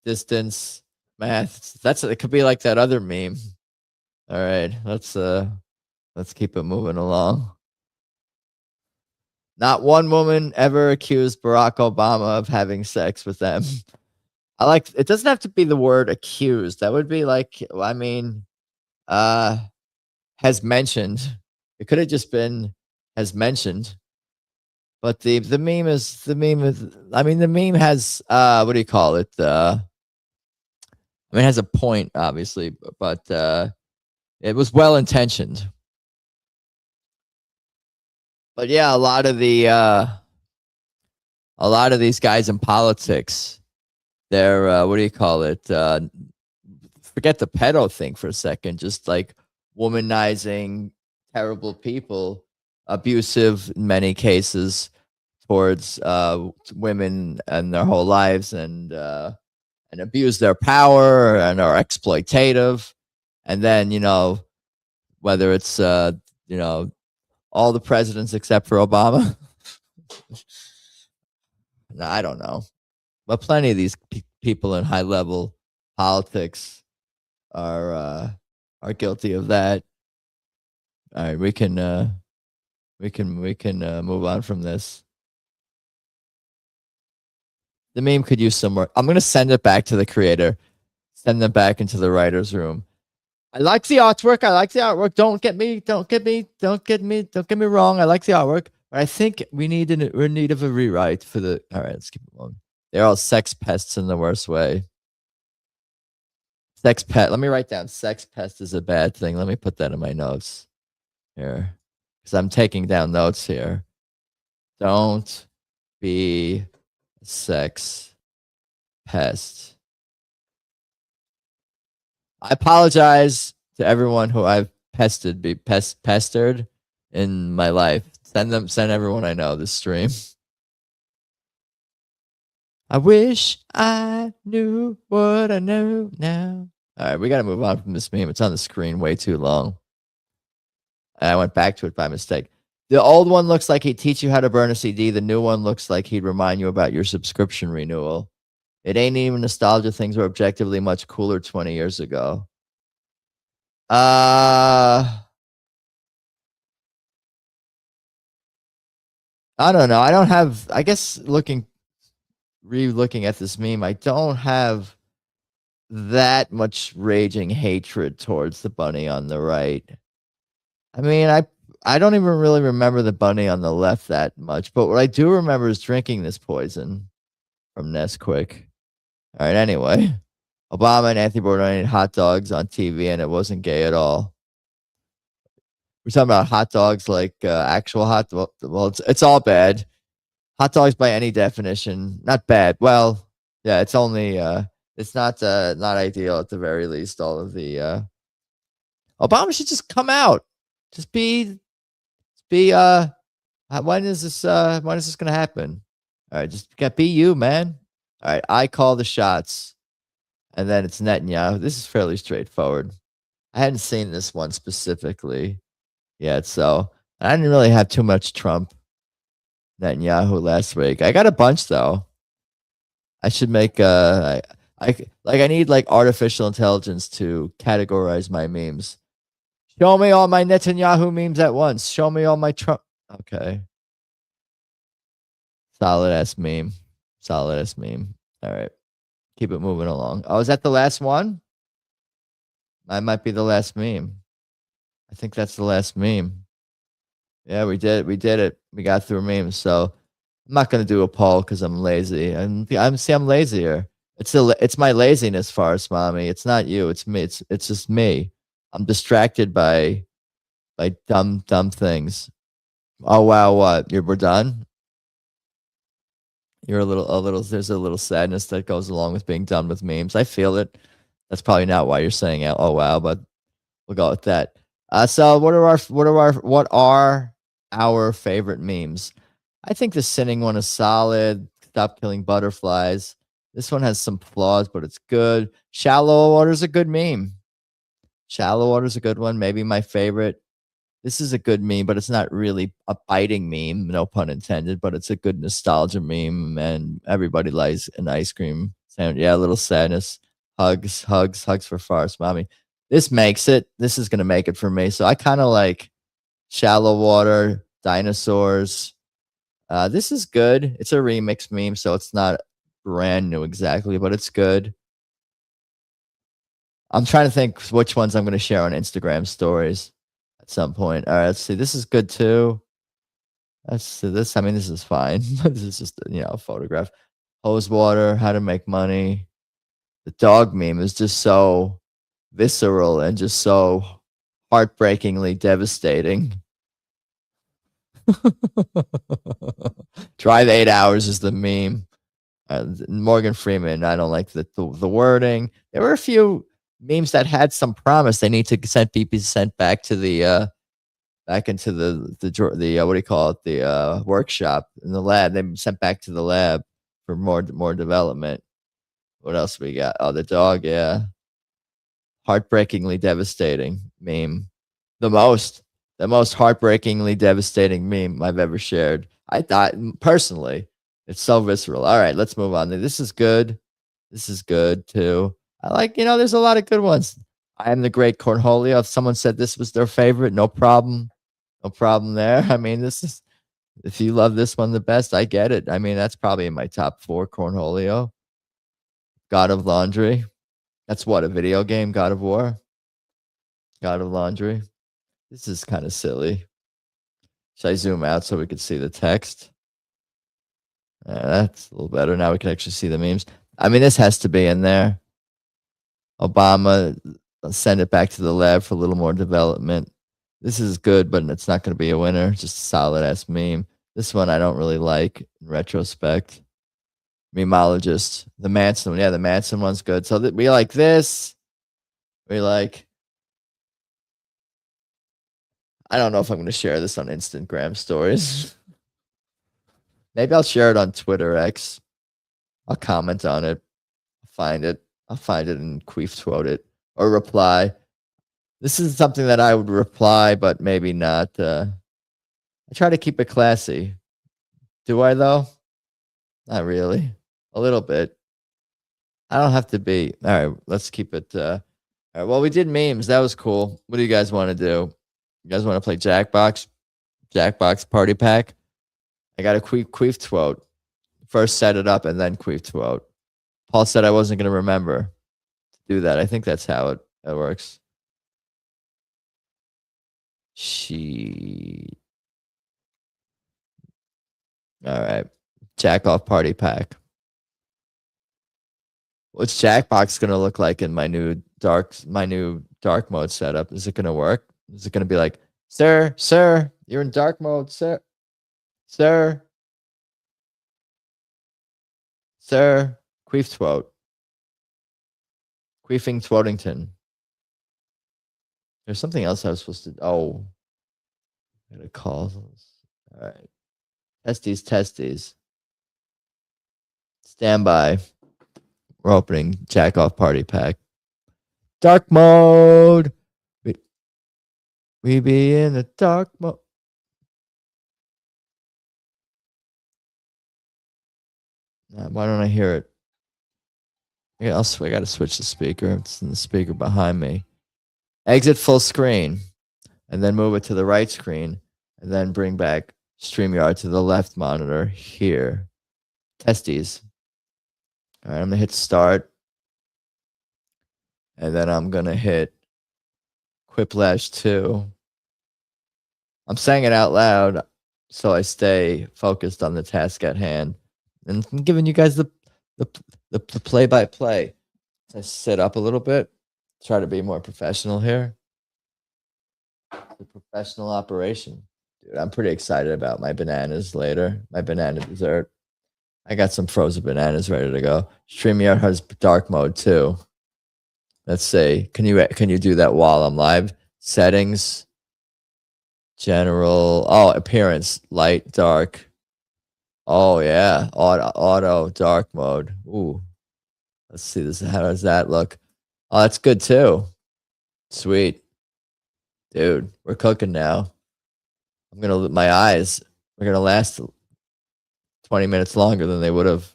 distance, math. It could be like that other meme. All right, let's keep it moving along. Not one woman ever accused Barack Obama of having sex with them. I like it doesn't have to be the word accused. That would be like has mentioned. It could have just been has mentioned. But the meme is I mean the meme has what do you call it? I mean it has a point obviously, but it was well intentioned. But yeah, a lot of these guys in politics, they're what do you call it? Forget the pedo thing for a second. Just like womanizing terrible people, abusive in many cases towards women and their whole lives, and abuse their power and are exploitative. And then whether it's all the presidents except for Obama. No, I don't know, but plenty of these people in high level politics are guilty of that. All right, we can move on from this. The meme could use some more. I'm gonna send it back to the creator. Send them back into the writer's room. I like the artwork. Don't get me wrong. I like the artwork, but I think we're in need of a rewrite for the. All right, let's keep it on. They're all sex pests in the worst way. Sex pet. Let me write down. Sex pest is a bad thing. Let me put that in my notes here, because I'm taking down notes here. Don't be a sex pest. I apologize to everyone who I've pestered in my life. Send everyone I know this stream. I wish I knew what I know now. All right, we got to move on from this meme. It's on the screen way too long. And I went back to it by mistake. The old one looks like he'd teach you how to burn a CD. The new one looks like he'd remind you about your subscription renewal. It ain't even nostalgia. Things were objectively much cooler 20 years ago. I don't know. I don't have, I guess re-looking at this meme, I don't have that much raging hatred towards the bunny on the right. I mean, I don't even really remember the bunny on the left that much, but what I do remember is drinking this poison from Nesquik. All right, anyway. Obama and Anthony Bourdain ate hot dogs on TV, and it wasn't gay at all. We're talking about hot dogs like actual hot dogs. Well, it's all bad. Hot dogs by any definition, not bad. Well, yeah, it's only it's not ideal at the very least. All of the Obama should just come out. Just be when is this gonna happen? All right, just be you, man. All right, I call the shots. And then it's Netanyahu. This is fairly straightforward. I hadn't seen this one specifically yet, so I didn't really have too much Trump Netanyahu last week. I got a bunch though. I should make I need like artificial intelligence to categorize my memes. Show me all my Netanyahu memes at once. Show me all my Trump. Okay. Solid ass meme. All right. Keep it moving along. Oh, is that the last one? I might be the last meme. I think that's the last meme. Yeah, we did it. We got through memes. So I'm not gonna do a poll because I'm lazy. I'm lazier. It's my laziness, Farce Mommy. It's not you. It's me. It's just me. I'm distracted by dumb things. Oh wow, what? We're done? You're a little. There's a little sadness that goes along with being done with memes. I feel it. That's probably not why you're saying, "Oh wow," but we'll go with that. So what are our favorite memes? I think the sinning one is solid. Stop killing butterflies. This one has some flaws, but it's good. Shallow water's a good meme. Shallow water's a good one. Maybe my favorite. This is a good meme, but it's not really a biting meme, no pun intended, but it's a good nostalgia meme, and everybody likes an ice cream sandwich. Yeah, a little sadness. Hugs, hugs, hugs for farce, mommy. This makes it. This is gonna make it for me. So I kind of like shallow water, dinosaurs. This is good. It's a remix meme, so it's not brand new exactly, but it's good. I'm trying to think which ones I'm gonna share on Instagram stories at some point. All right, let's see. This is good too. Let's see this. I mean, this is fine. This is just a photograph. Hose water, how to make money. The dog meme is just so visceral and just so heartbreakingly devastating. Drive 8 hours is the meme. Morgan Freeman, I don't like the wording. There were a few memes that had some promise. They need to be sent back to the back into the what do you call it, the workshop in the lab. They sent back to the lab for more development. What else we got? Oh, the dog, yeah. Heartbreakingly devastating meme. The most heartbreakingly devastating meme I've ever shared. I thought personally, it's so visceral. All right, let's move on. This is good. This is good too. I like, there's a lot of good ones. I am the great Cornholio. If someone said this was their favorite, no problem. No problem there. I mean, if you love this one the best, I get it. I mean, that's probably in my top 4, Cornholio. God of Laundry. That's what, a video game, God of War? God of Laundry. This is kind of silly. Should I zoom out so we could see the text? That's a little better. Now we can actually see the memes. I mean, this has to be in there. Obama, send it back to the lab for a little more development. This is good, but it's not going to be a winner. Just a solid ass meme. This one I don't really like in retrospect. Memologist. The Manson one. Yeah, the Manson one's good. So we like this. We like. I don't know if I'm going to share this on Instagram stories. Maybe I'll share it on Twitter X. I'll comment on it. Find it. I'll find it and quote it or reply. This is something that I would reply, but maybe not. I try to keep it classy. Do I though? Not really. A little bit. I don't have to be. All right, let's keep it. All right, well, we did memes. That was cool. What do you guys want to do? You guys want to play Jackbox? Jackbox Party Pack? I got a queef quote. First set it up and then queef quote. Paul said I wasn't going to remember to do that. I think that's how it works. All right. Jack off Party Pack. What's Jackbox going to look like in my new dark mode setup? Is it going to work? Is it going to be like, sir, you're in dark mode, sir, queef quote. Queefing Twotington. There's something else I was supposed to. Oh, I gotta call. All right. Testes. Stand by. We're opening Jack off Party Pack. Dark mode. We be in the dark mode. Why don't I hear it? Yeah, I gotta switch the speaker. It's in the speaker behind me. Exit full screen, and then move it to the right screen, and then bring back StreamYard to the left monitor here. Testes. All right, I'm gonna hit start, and then I'm gonna hit Quiplash 2. I'm saying it out loud so I stay focused on the task at hand, and I'm giving you guys the play by play. I sit up a little bit, try to be more professional here. The professional operation. Dude, I'm pretty excited about my bananas later, my banana dessert. I got some frozen bananas ready to go. StreamYard has dark mode too. Let's see. Can you do that while I'm live? Settings, general. Oh, appearance, light, dark. Oh yeah, auto dark mode. Ooh, let's see this. How does that look? Oh, that's good too. Sweet, dude. We're cooking now. I'm gonna my eyes. We're gonna last 20 minutes longer than they would have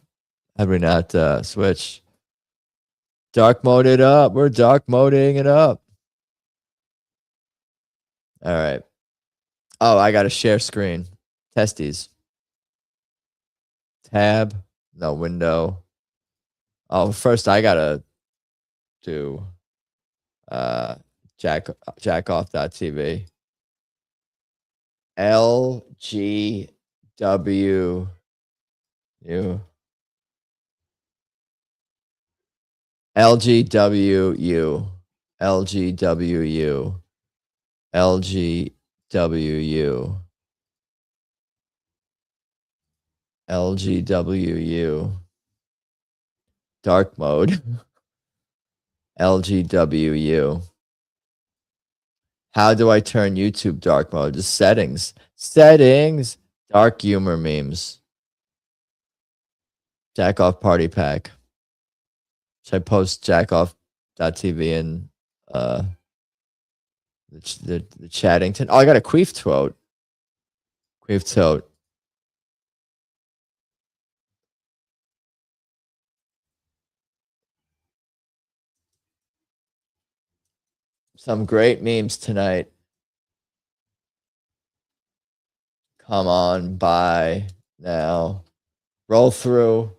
had we not switched. Dark mode it up. We're dark moding it up. All right. Oh, I got to share screen. Testes. Tab. No window. Oh, first I gotta do jackoff.tv. LGW LGWU LGWU LGWU LGWU dark mode LGWU. How do I turn YouTube dark mode? Just settings. Settings. Dark humor memes. Jack off party pack. Should I post jackoff.tv in the Chattington? Oh, I got a queef tote. Queef tote. Some great memes tonight. Come on by now. Roll through.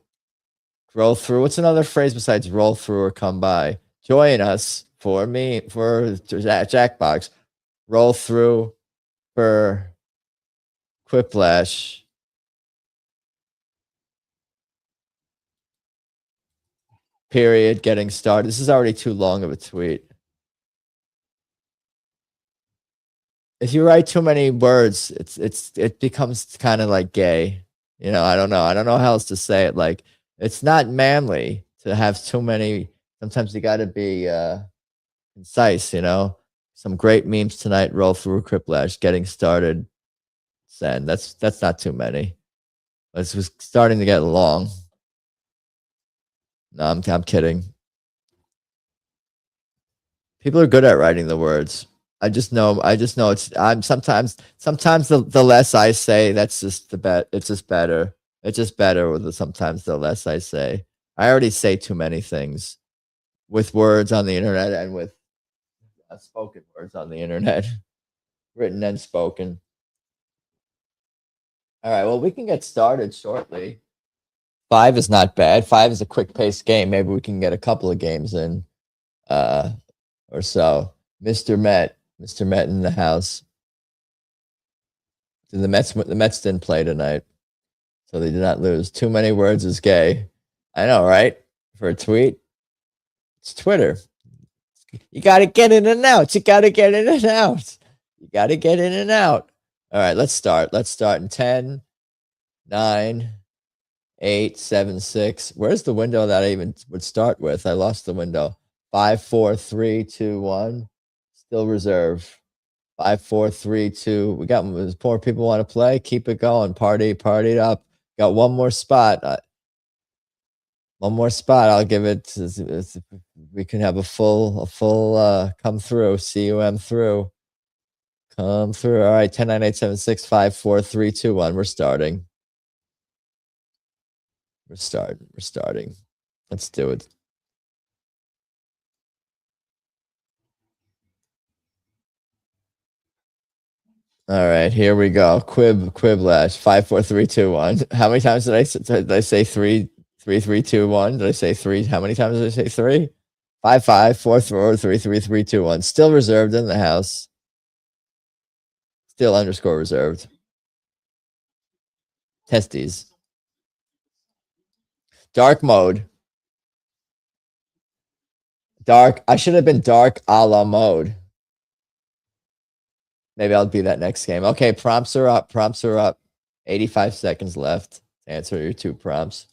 Roll through. What's another phrase besides roll through or come by? Join us for Jackbox. Roll through for Quiplash. Period. Getting started. This is already too long of a tweet. If you write too many words, it becomes kind of like gay. You know, I don't know. I don't know how else to say it. Like, it's not manly to have too many. Sometimes you got to be concise, you know. Some great memes tonight. Roll through Quiplash. Getting started. Send. That's not too many. This was starting to get long. No, I'm kidding. People are good at writing the words. I just know I'm sometimes the less I say, that's just it's just better. It's just better with sometimes the less I say. I already say too many things with words on the internet and with spoken words on the internet, written and spoken. All right, well, we can get started shortly. 5 is not bad. 5 is a quick paced game. Maybe we can get a couple of games in or so. Mr. Met in the house. The Mets didn't play tonight, so they did not lose. Too many words is gay. I know, right? For a tweet, it's Twitter. You got to get in and out. You got to get in and out. You got to get in and out. All right, let's start. Let's start in 10, 9, 8, 7, 6. Where's the window that I even would start with? I lost the window. 5, 4, 3, 2, 1. Still reserve. 5, 4, 3, 2. We got more people want to play. Keep it going. Party it up. Got one more spot. One more spot. I'll give it. We can have a full come through. CUM through. Come through. All right. 10, 9, 8, 7, 6, 5, 4, 3, 2, 1. We're starting. We're starting. Let's do it. All right, here we go. Quiplash. 5, 4, 3, 2, 1. How many times did I say 3, 3, 3, 2, 1? Did I say 3? How many times did I say 3? 5, 5, 4, 4, 3, 3, 3, 2, 1. Still reserved in the house. Still _ reserved. Testes. Dark mode. Dark. I should have been dark a la mode. Maybe I'll be that next game. Okay, prompts are up. 85 seconds left. answer your 2 prompts.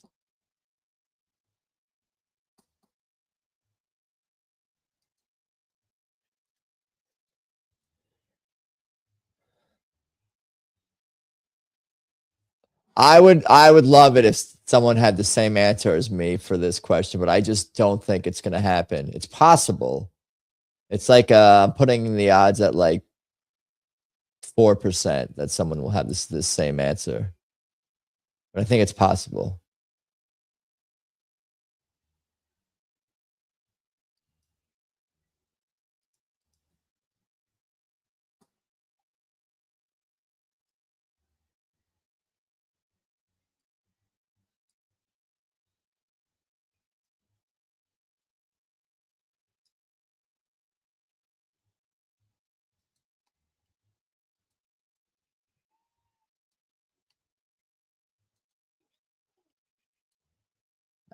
I would love it if someone had the same answer as me for this question, but I just don't think it's going to happen. It's possible. It's like putting the odds at like 4% that someone will have this same answer. But I think it's possible.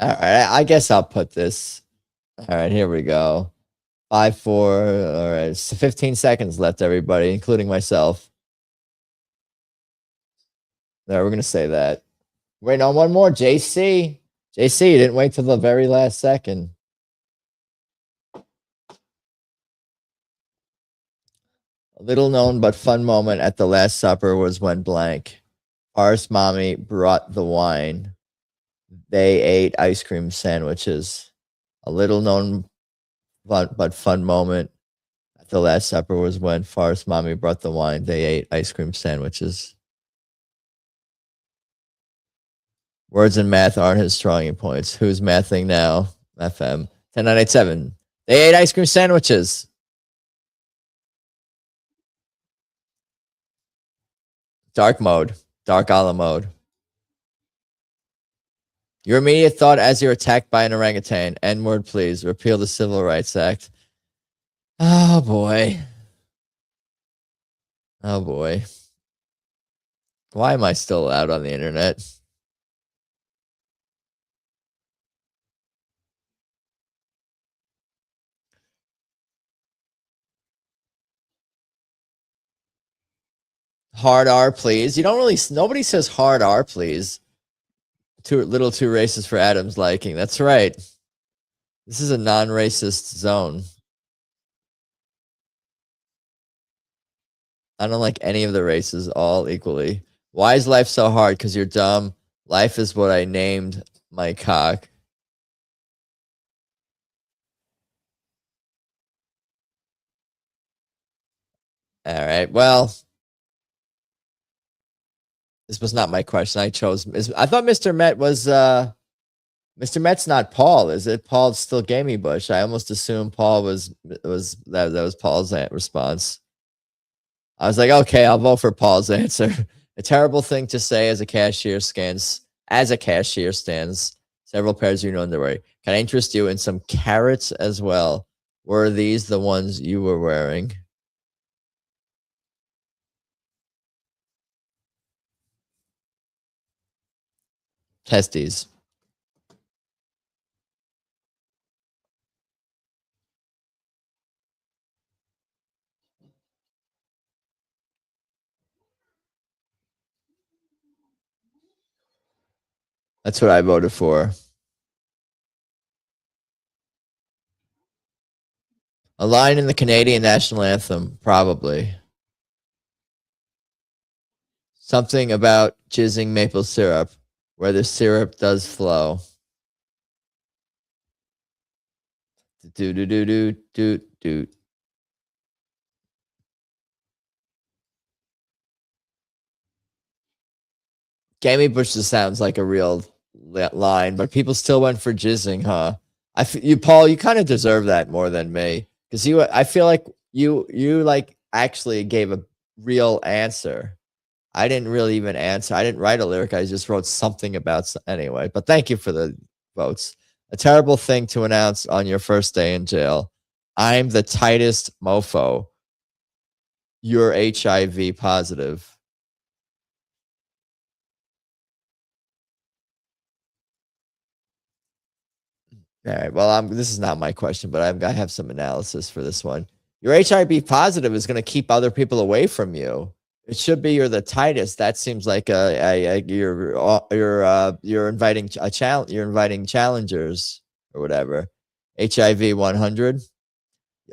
All right, I guess I'll put this. All right, here we go. 5-4. All right, it's 15 seconds left, everybody, including myself. There, we're gonna say that. Waiting on one more, JC. JC, you didn't wait till the very last second. A little known but fun moment at the Last Supper was when blank. Arse mommy brought the wine. They ate ice cream sandwiches. A little known but fun moment at the Last Supper was when Forrest mommy brought the wine. They ate ice cream sandwiches. Words and math aren't his strong points. Who's mathing now? FM 10987. They ate ice cream sandwiches. Dark mode. Dark Allah mode. Your immediate thought as you're attacked by an orangutan. N-word, please. Repeal the Civil Rights Act. Oh, boy. Oh, boy. Why am I still out on the internet? Hard R, please. You don't really... Nobody says hard R, please. Too racist for Adam's liking. That's right. This is a non-racist zone. I don't like any of the races all equally. Why is life so hard? Because you're dumb. Life is what I named my cock. All right. Well, this was not my question. I chose. I thought Mr. Met was. Mr. Met's not Paul, is it? Paul's still Gamey Bush. I almost assumed Paul was that was Paul's response. I was like, okay, I'll vote for Paul's answer. A terrible thing to say as a cashier stands. Several pairs of new underwear. Can I interest you in some carrots as well? Were these the ones you were wearing? Testes. That's what I voted for. A line in the Canadian national anthem, probably. Something about jizzing maple syrup, where the syrup does flow. Do do do do do do. Gamey Bush just sounds like a real line, but people still went for jizzing, huh? Paul, you kind of deserve that more than me, because I feel like you like actually gave a real answer. I didn't really even answer. I didn't write a lyric. I just wrote something about anyway. But thank you for the votes. A terrible thing to announce on your first day in jail. I'm the tightest mofo. You're HIV positive. All right. Well, this is not my question, but I have some analysis for this one. Your HIV positive is going to keep other people away from you. It should be you're the tightest. That seems like you're inviting a challenge. You're inviting challengers or whatever. HIV 100.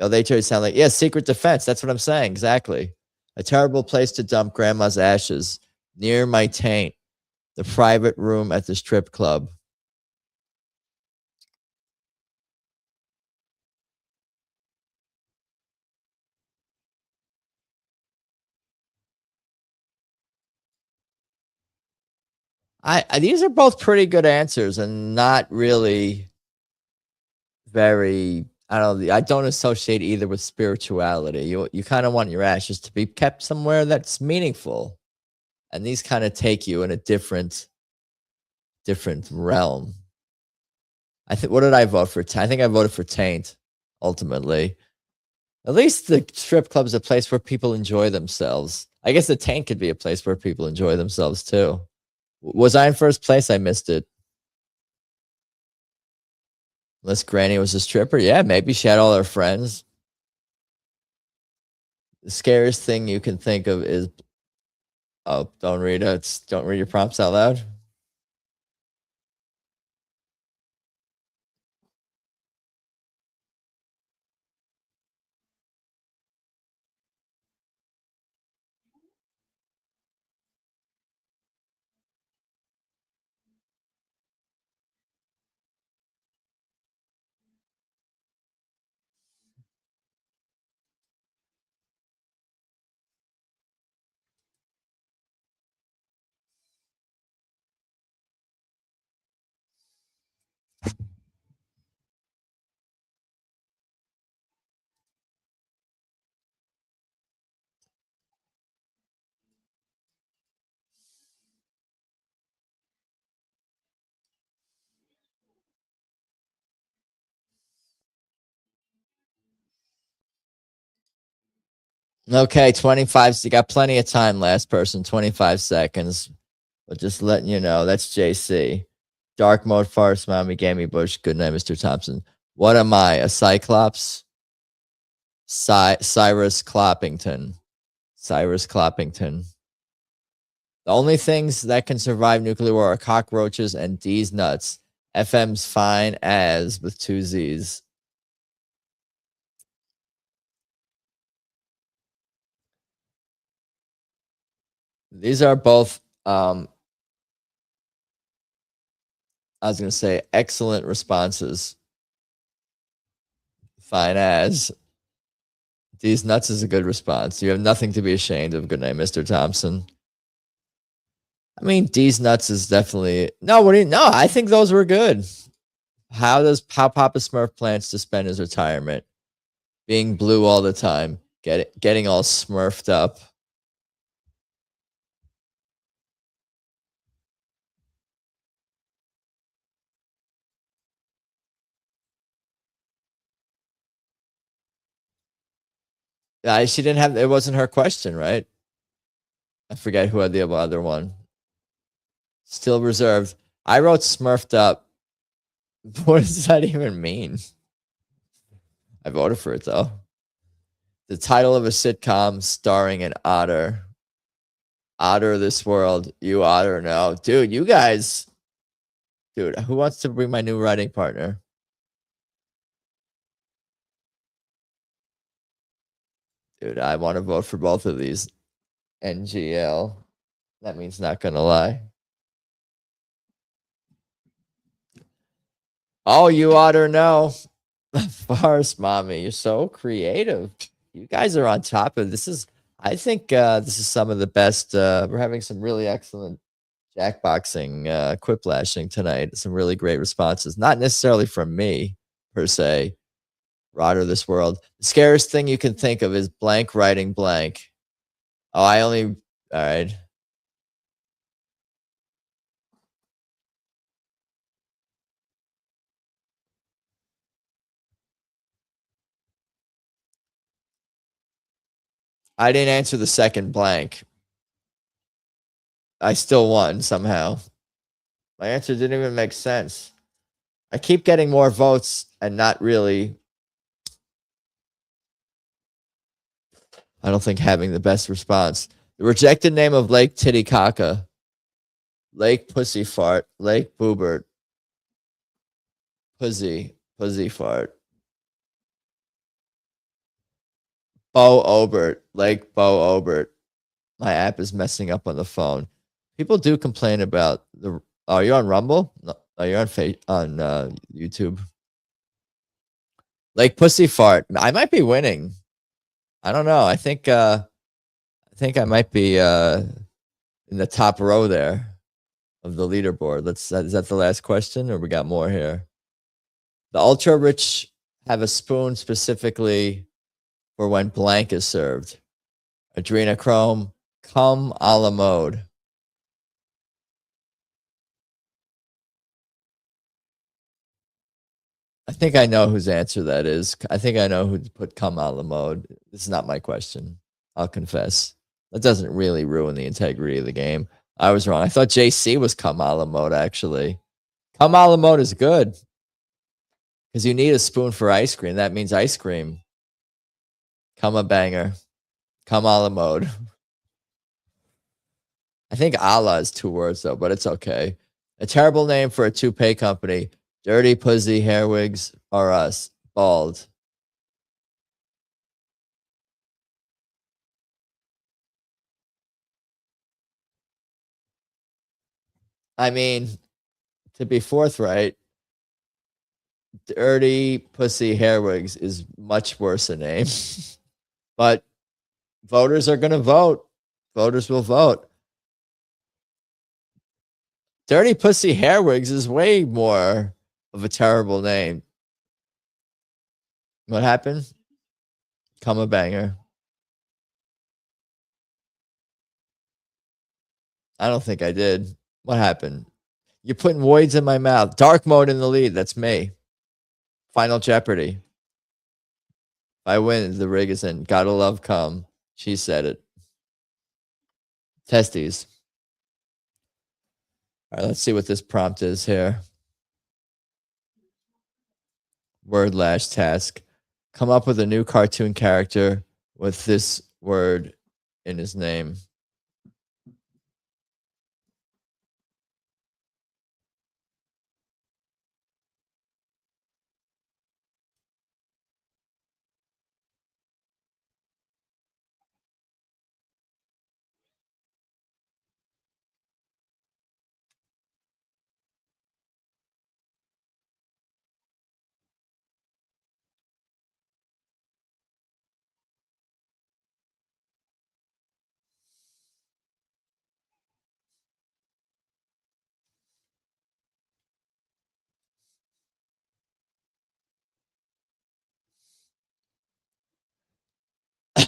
Oh, they try to sound like, yeah, secret defense. That's what I'm saying. Exactly. A terrible place to dump grandma's ashes near my taint. The private room at the strip club. These are both pretty good answers and not really very. I don't associate either with spirituality. You kind of want your ashes to be kept somewhere that's meaningful, and these kind of take you in a different realm. I think. What did I vote for? I think I voted for Taint. Ultimately, at least the strip club's a place where people enjoy themselves. I guess the Taint could be a place where people enjoy themselves too. Was I in first place? I missed it. Unless Granny was a stripper. Yeah, maybe she had all her friends. The scariest thing you can think of is, oh, don't read it. Don't read your prompts out loud. Okay, 25. So you got plenty of time, last person. 25 seconds. But just letting you know, that's JC. Dark mode, farce, mommy, gammy bush. Good night, Mr. Thompson. What am I? A Cyclops? Cyrus Cloppington. Cyrus Cloppington. The only things that can survive nuclear war are cockroaches and D's nuts. FM's fine as with 2 Z's. These are both, I was going to say, excellent responses. Fine as. These nuts is a good response. You have nothing to be ashamed of. Good night, Mr. Thompson. I mean, D's nuts is definitely no. What do you? No, I think those were good. How Papa Smurf plans to spend his retirement? Being blue all the time, getting all smurfed up. She didn't have. It wasn't her question, right? I forget who had the other one. Still reserved. I wrote smurfed up. What does that even mean? I voted for it though. The title of a sitcom starring an otter. Otter of this world. You otter no. Dude, you guys. Dude, who wants to be my new writing partner? Dude, I want to vote for both of these. NGL. That means not gonna lie. Oh, you otter no. Farce, mommy. You're so creative. You guys are on top of this. I think this is some of the best. We're having some really excellent jackboxing, quiplashing tonight. Some really great responses. Not necessarily from me, per se. Rotter this world. The scariest thing you can think of is blank writing blank. Oh, all right. I didn't answer the second blank. I still won somehow. My answer didn't even make sense. I keep getting more votes and not really. I don't think having the best response. The rejected name of Lake Titicaca. Lake Pussy Fart. Lake Boobert. Pussy Fart. Bo Obert. Lake Bo Obert. My app is messing up on the phone. People do complain about the. Are you on Rumble? No, you're on YouTube. Lake Pussy Fart. I might be winning. I don't know. I think I might be in the top row there of the leaderboard. Is that the last question, or we got more here? The ultra rich have a spoon specifically for when blank is served. Adrenochrome, cum a la mode. I think I know whose answer that is. I think I know who put cum a la mode. This is not my question. I'll confess. That doesn't really ruin the integrity of the game. I was wrong. I thought JC was cum a la mode, actually. Cum a la mode is good. Because you need a spoon for ice cream. That means ice cream. Cum a banger. Cum a la mode. I think a la is 2 words, though, but it's okay. A terrible name for a toupee company. Dirty Pussy Hair Wigs are us. Bald. I mean, to be forthright, Dirty Pussy Hair Wigs is much worse a name. But voters are going to vote. Voters will vote. Dirty Pussy Hair Wigs is way more of a terrible name. What happened? Come a banger. I don't think I did. What happened? You're putting voids in my mouth. Dark mode in the lead. That's me. Final Jeopardy. If I win, the rig is in. Gotta love cum. She said it. Testes. All right, let's see what this prompt is here. Word lash task. Come up with a new cartoon character with this word in his name.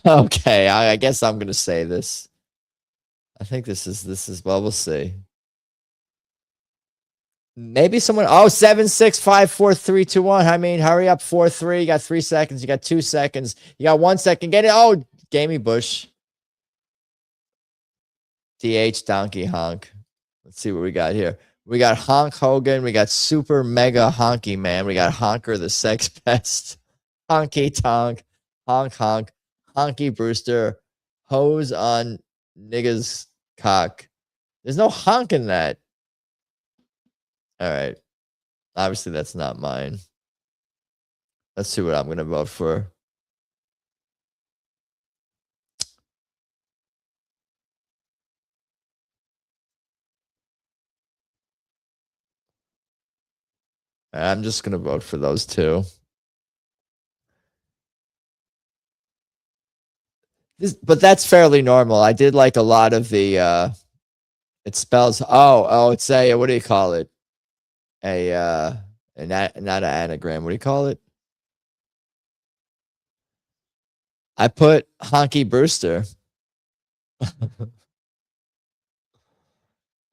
Okay, I guess I'm gonna say this. I think this is well, we'll see. Maybe someone. Oh, 7, 6, 5, 4, 3, 2, 1. I mean, hurry up. 4, 3. You got 3 seconds. You got 2 seconds. You got 1 second. Get it. Oh, Gamey Bush. DH Donkey Honk. Let's see what we got here. We got Honk Hogan. We got Super Mega Honky Man. We got Honker the Sex Pest. Honky Tonk. Honk Honk. Honky Brewster. Hose on niggas cock. There's no honk in that. All right. Obviously, that's not mine. Let's see what I'm going to vote for. I'm just going to vote for those two. But that's fairly normal. I did like a lot of the, it spells, it's a, what do you call it? Not an anagram. What do you call it? I put Honky Brewster.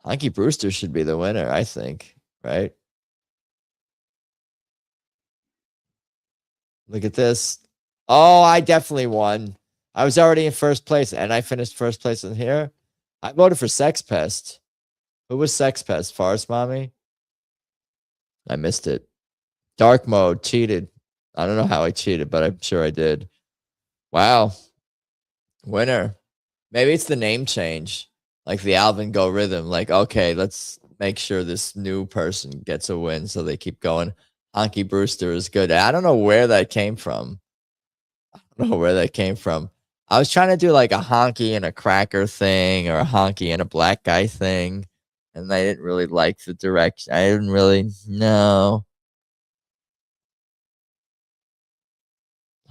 Honky Brewster should be the winner, I think, right? Look at this. Oh, I definitely won. I was already in first place, and I finished first place in here. I voted for Sex Pest. Who was Sex Pest? Forest Mommy? I missed it. Dark mode. Cheated. I don't know how I cheated, but I'm sure I did. Wow. Winner. Maybe it's the name change, like the Alvin Go rhythm. Like, okay, let's make sure this new person gets a win, so they keep going. Honky Brewster is good. I don't know where that came from. I don't know where that came from. I was trying to do like a honky and a cracker thing, or a honky and a black guy thing, and I didn't really like the direction. I didn't really know.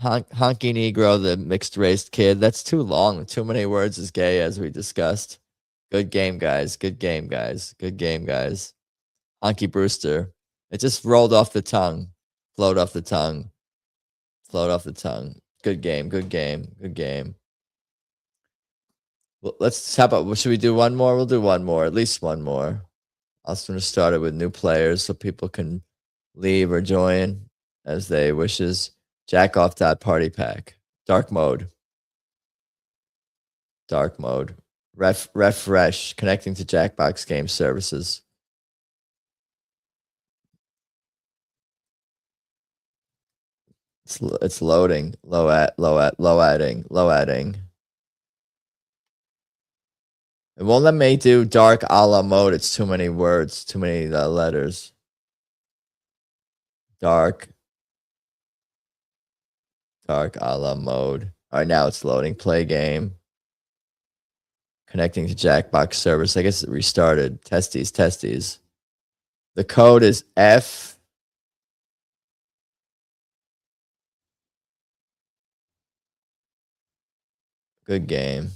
Honky Negro, the mixed race kid. That's too long. Too many words is gay, as we discussed. Good game, guys. Good game, guys. Good game, guys. Honky Brewster. It just rolled off the tongue. Flowed off the tongue. Flowed off the tongue. Good game. Good game. Good game. Well, let's, how about, should we do one more? We'll do one more. At least one more. I was going to start it with new players so people can leave or join as they wishes. Jackoff.party pack. Dark mode. Dark mode. Refresh. Connecting to Jackbox game services. It's loading. Low adding. It won't let me do dark a la mode. It's too many words, too many letters. Dark a la mode. All right, now it's loading. Play game. Connecting to Jackbox service. I guess it restarted. Testes. The code is F. Good game.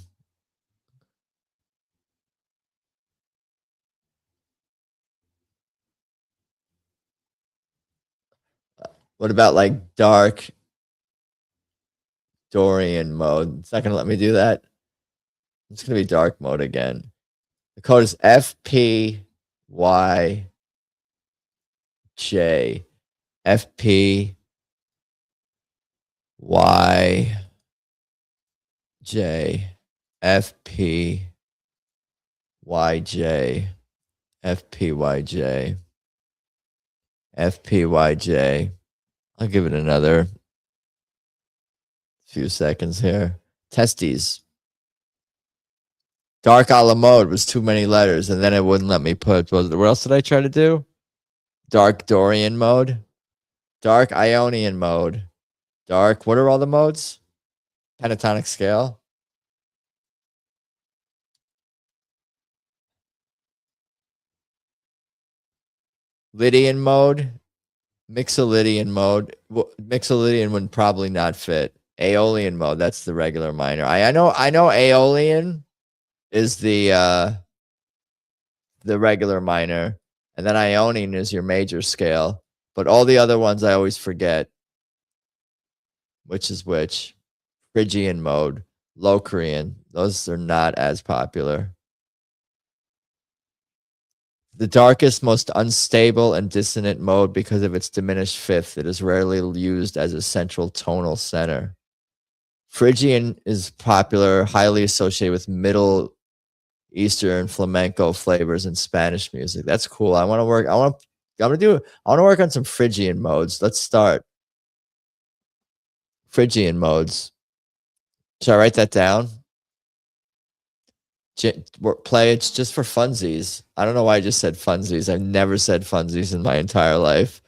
What about like dark Dorian mode? It's not going to let me do that. It's going to be dark mode again. The code is FPYJ. FPYJ. FPYJ. I'll give it another few seconds here. Testes. Dark a la mode was too many letters, and then it wouldn't let me put. What else did I try to do? Dark Dorian mode. Dark Ionian mode. Dark. What are all the modes? Pentatonic scale. Lydian mode. Mixolydian mode. Mixolydian would probably not fit. Aeolian mode. That's the regular minor. I know Aeolian is the regular minor, and then Ionian is your major scale. But all the other ones I always forget. Which is which? Phrygian mode. Locrian. Those are not as popular. The darkest, most unstable and dissonant mode because of its diminished fifth. It is rarely used as a central tonal center. Phrygian is popular, highly associated with Middle Eastern flamenco flavors and Spanish music. That's cool. I want to work on some Phrygian modes. Let's start. Phrygian modes. Should I write that down? Play it's just for funsies. I don't know why I just said funsies. I've never said funsies in my entire life.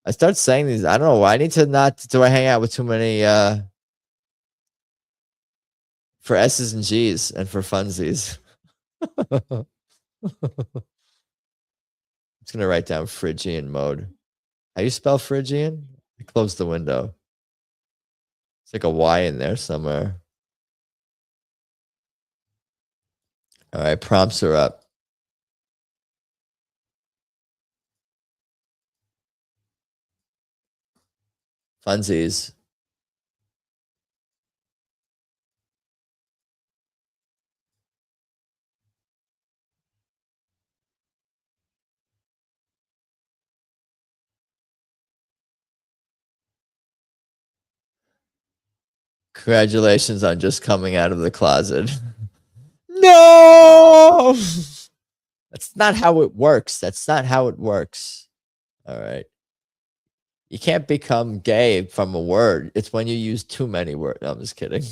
I start saying these. I don't know why. I need to not. Do I hang out with too many for S's and G's and for funsies? I'm just gonna write down Phrygian mode. How you spell Phrygian? I closed the window. It's like a Y in there somewhere. All right, prompts are up. Funsies. Congratulations on just coming out of the closet. No! That's not how it works. That's not how it works. All right. You can't become gay from a word. It's when you use too many words. No, I'm just kidding.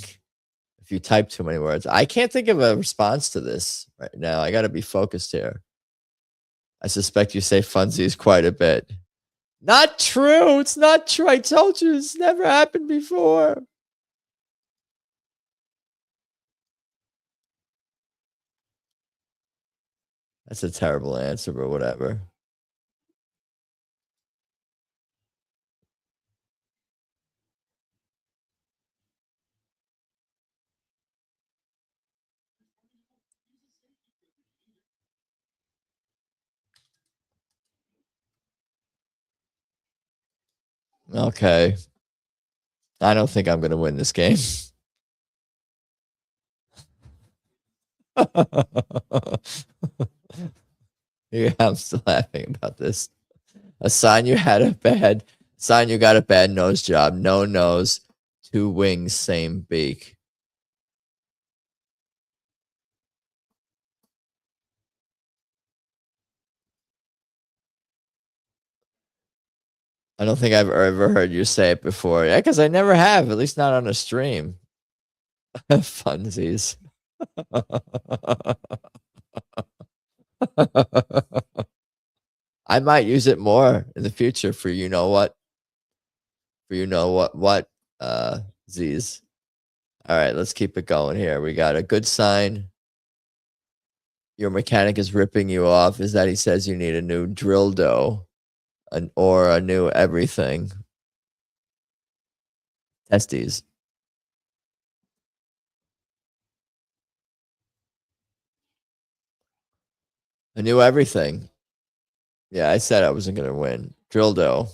If if you type too many words. I can't think of a response to this right now. I got to be focused here. I suspect you say funsies quite a bit. Not true. It's not true. I told you it's never happened before. That's a terrible answer, but whatever. Okay. I don't think I'm going to win this game. Yeah, I'm still laughing about this. A sign you got a bad nose job. No nose, two wings, same beak. I don't think I've ever heard you say it before. Yeah, because I never have, at least not on a stream. Funsies. I might use it more in the future for you know what. Z's. All right, let's keep it going here. We got a good sign. Your mechanic is ripping you off. Is that he says you need a new drill dough or a new everything. Testes. A new everything. Yeah, I said I wasn't going to win. Drill dough.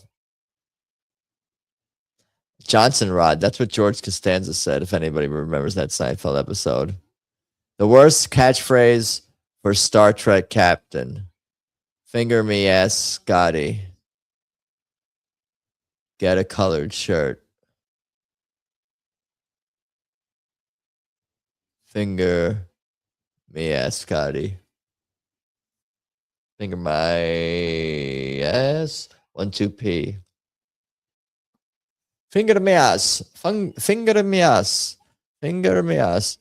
Johnson rod. That's what George Costanza said, if anybody remembers that Seinfeld episode. The worst catchphrase for Star Trek captain. Finger me ass, Scotty. Get a colored shirt. Finger me ass, Scotty. Finger my ass. 1-2-P. Finger me ass. Finger me ass. Finger me ass.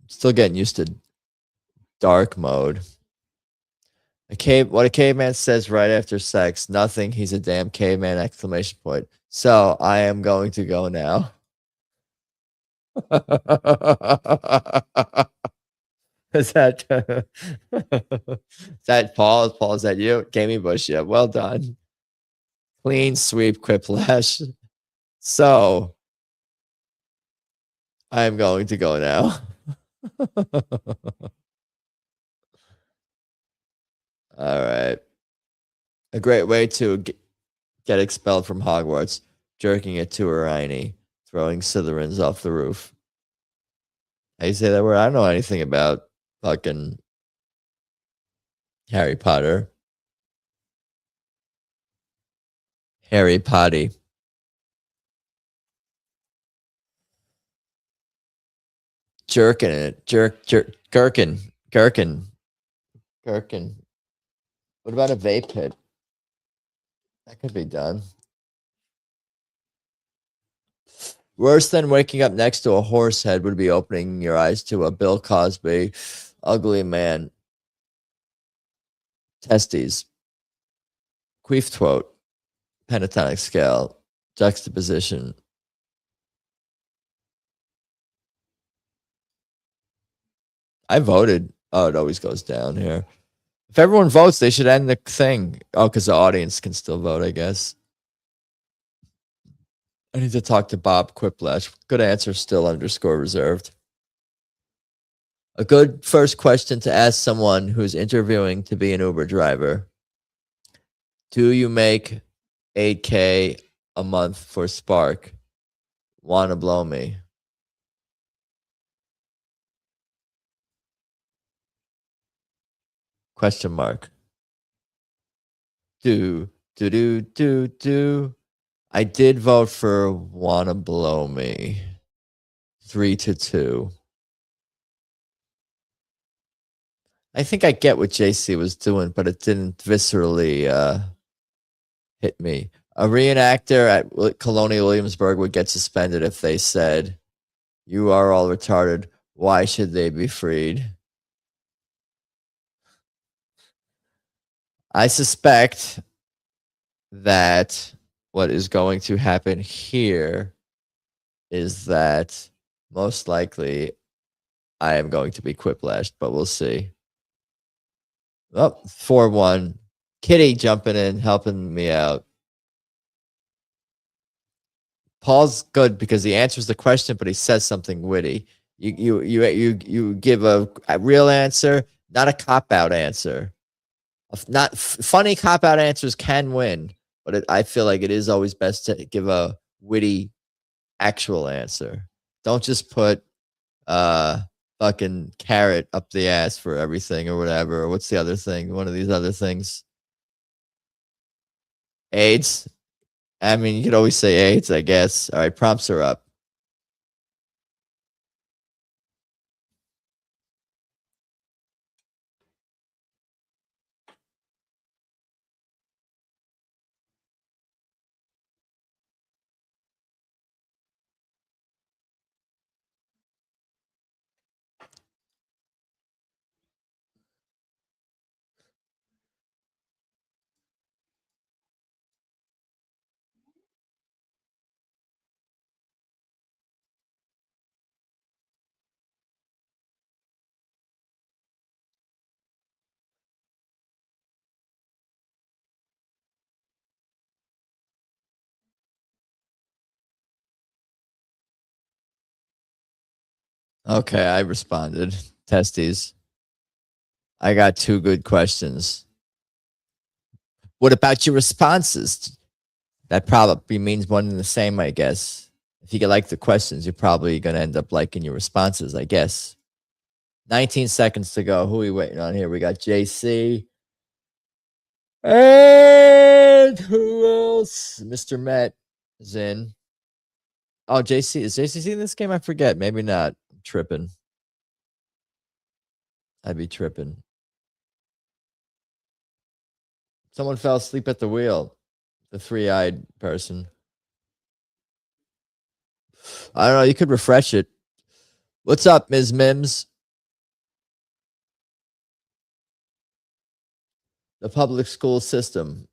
Still getting used to dark mode. What a caveman says right after sex. Nothing. He's a damn caveman! Exclamation point. So I am going to go now. Is that Paul? Paul, is that you? Gamey Bush, yeah. Well done. Clean sweep, Quiplash. So I am going to go now. All right. A great way to get expelled from Hogwarts. Jerking it to Hermione. Throwing Slytherins off the roof. How you say that word? I don't know anything about fucking Harry Potter. Harry Potty. Jerking it. Gherkin. What about a vape pit? That could be done. Worse than waking up next to a horse head would be opening your eyes to a Bill Cosby ugly man. Testes. Queef throat. Pentatonic scale. Juxtaposition. I voted. Oh, it always goes down here. If everyone votes, they should end the thing. Oh, because the audience can still vote, I guess. I need to talk to Bob Quiplash. Good answer, still _reserved. A good first question to ask someone who's interviewing to be an Uber driver. Do you make 8K a month for Spark? Wanna blow me? Question mark. Do. I did vote for Wanna Blow Me. 3-2. I think I get what JC was doing, but it didn't viscerally Hit me. A reenactor at Colonial Williamsburg would get suspended if they said, "You are all retarded. Why should they be freed?" I suspect that what is going to happen here is that most likely I am going to be quiplashed, but we'll see. Oh, 4-1. Kitty jumping in, helping me out. Paul's good because he answers the question, but he says something witty. You give a real answer, not a cop-out answer. Not funny cop-out answers can win, but I feel like it is always best to give a witty actual answer. Don't just put fucking carrot up the ass for everything or whatever. Or what's the other thing? One of these other things. AIDS. I mean, you could always say AIDS, I guess. All right, prompts are up. Okay, I responded. Testes. I got 2 good questions. What about your responses? That probably means one and the same, I guess. If you like the questions, you're probably going to end up liking your responses, I guess. 19 seconds to go. Who are we waiting on here? We got JC. And who else? Mr. Met is in. Oh, JC. Is JC in this game? I forget. Maybe not. I'm tripping. I'd be tripping. Someone fell asleep at the wheel. The 3-eyed person. I don't know. You could refresh it. What's up, Ms. Mims? The public school system.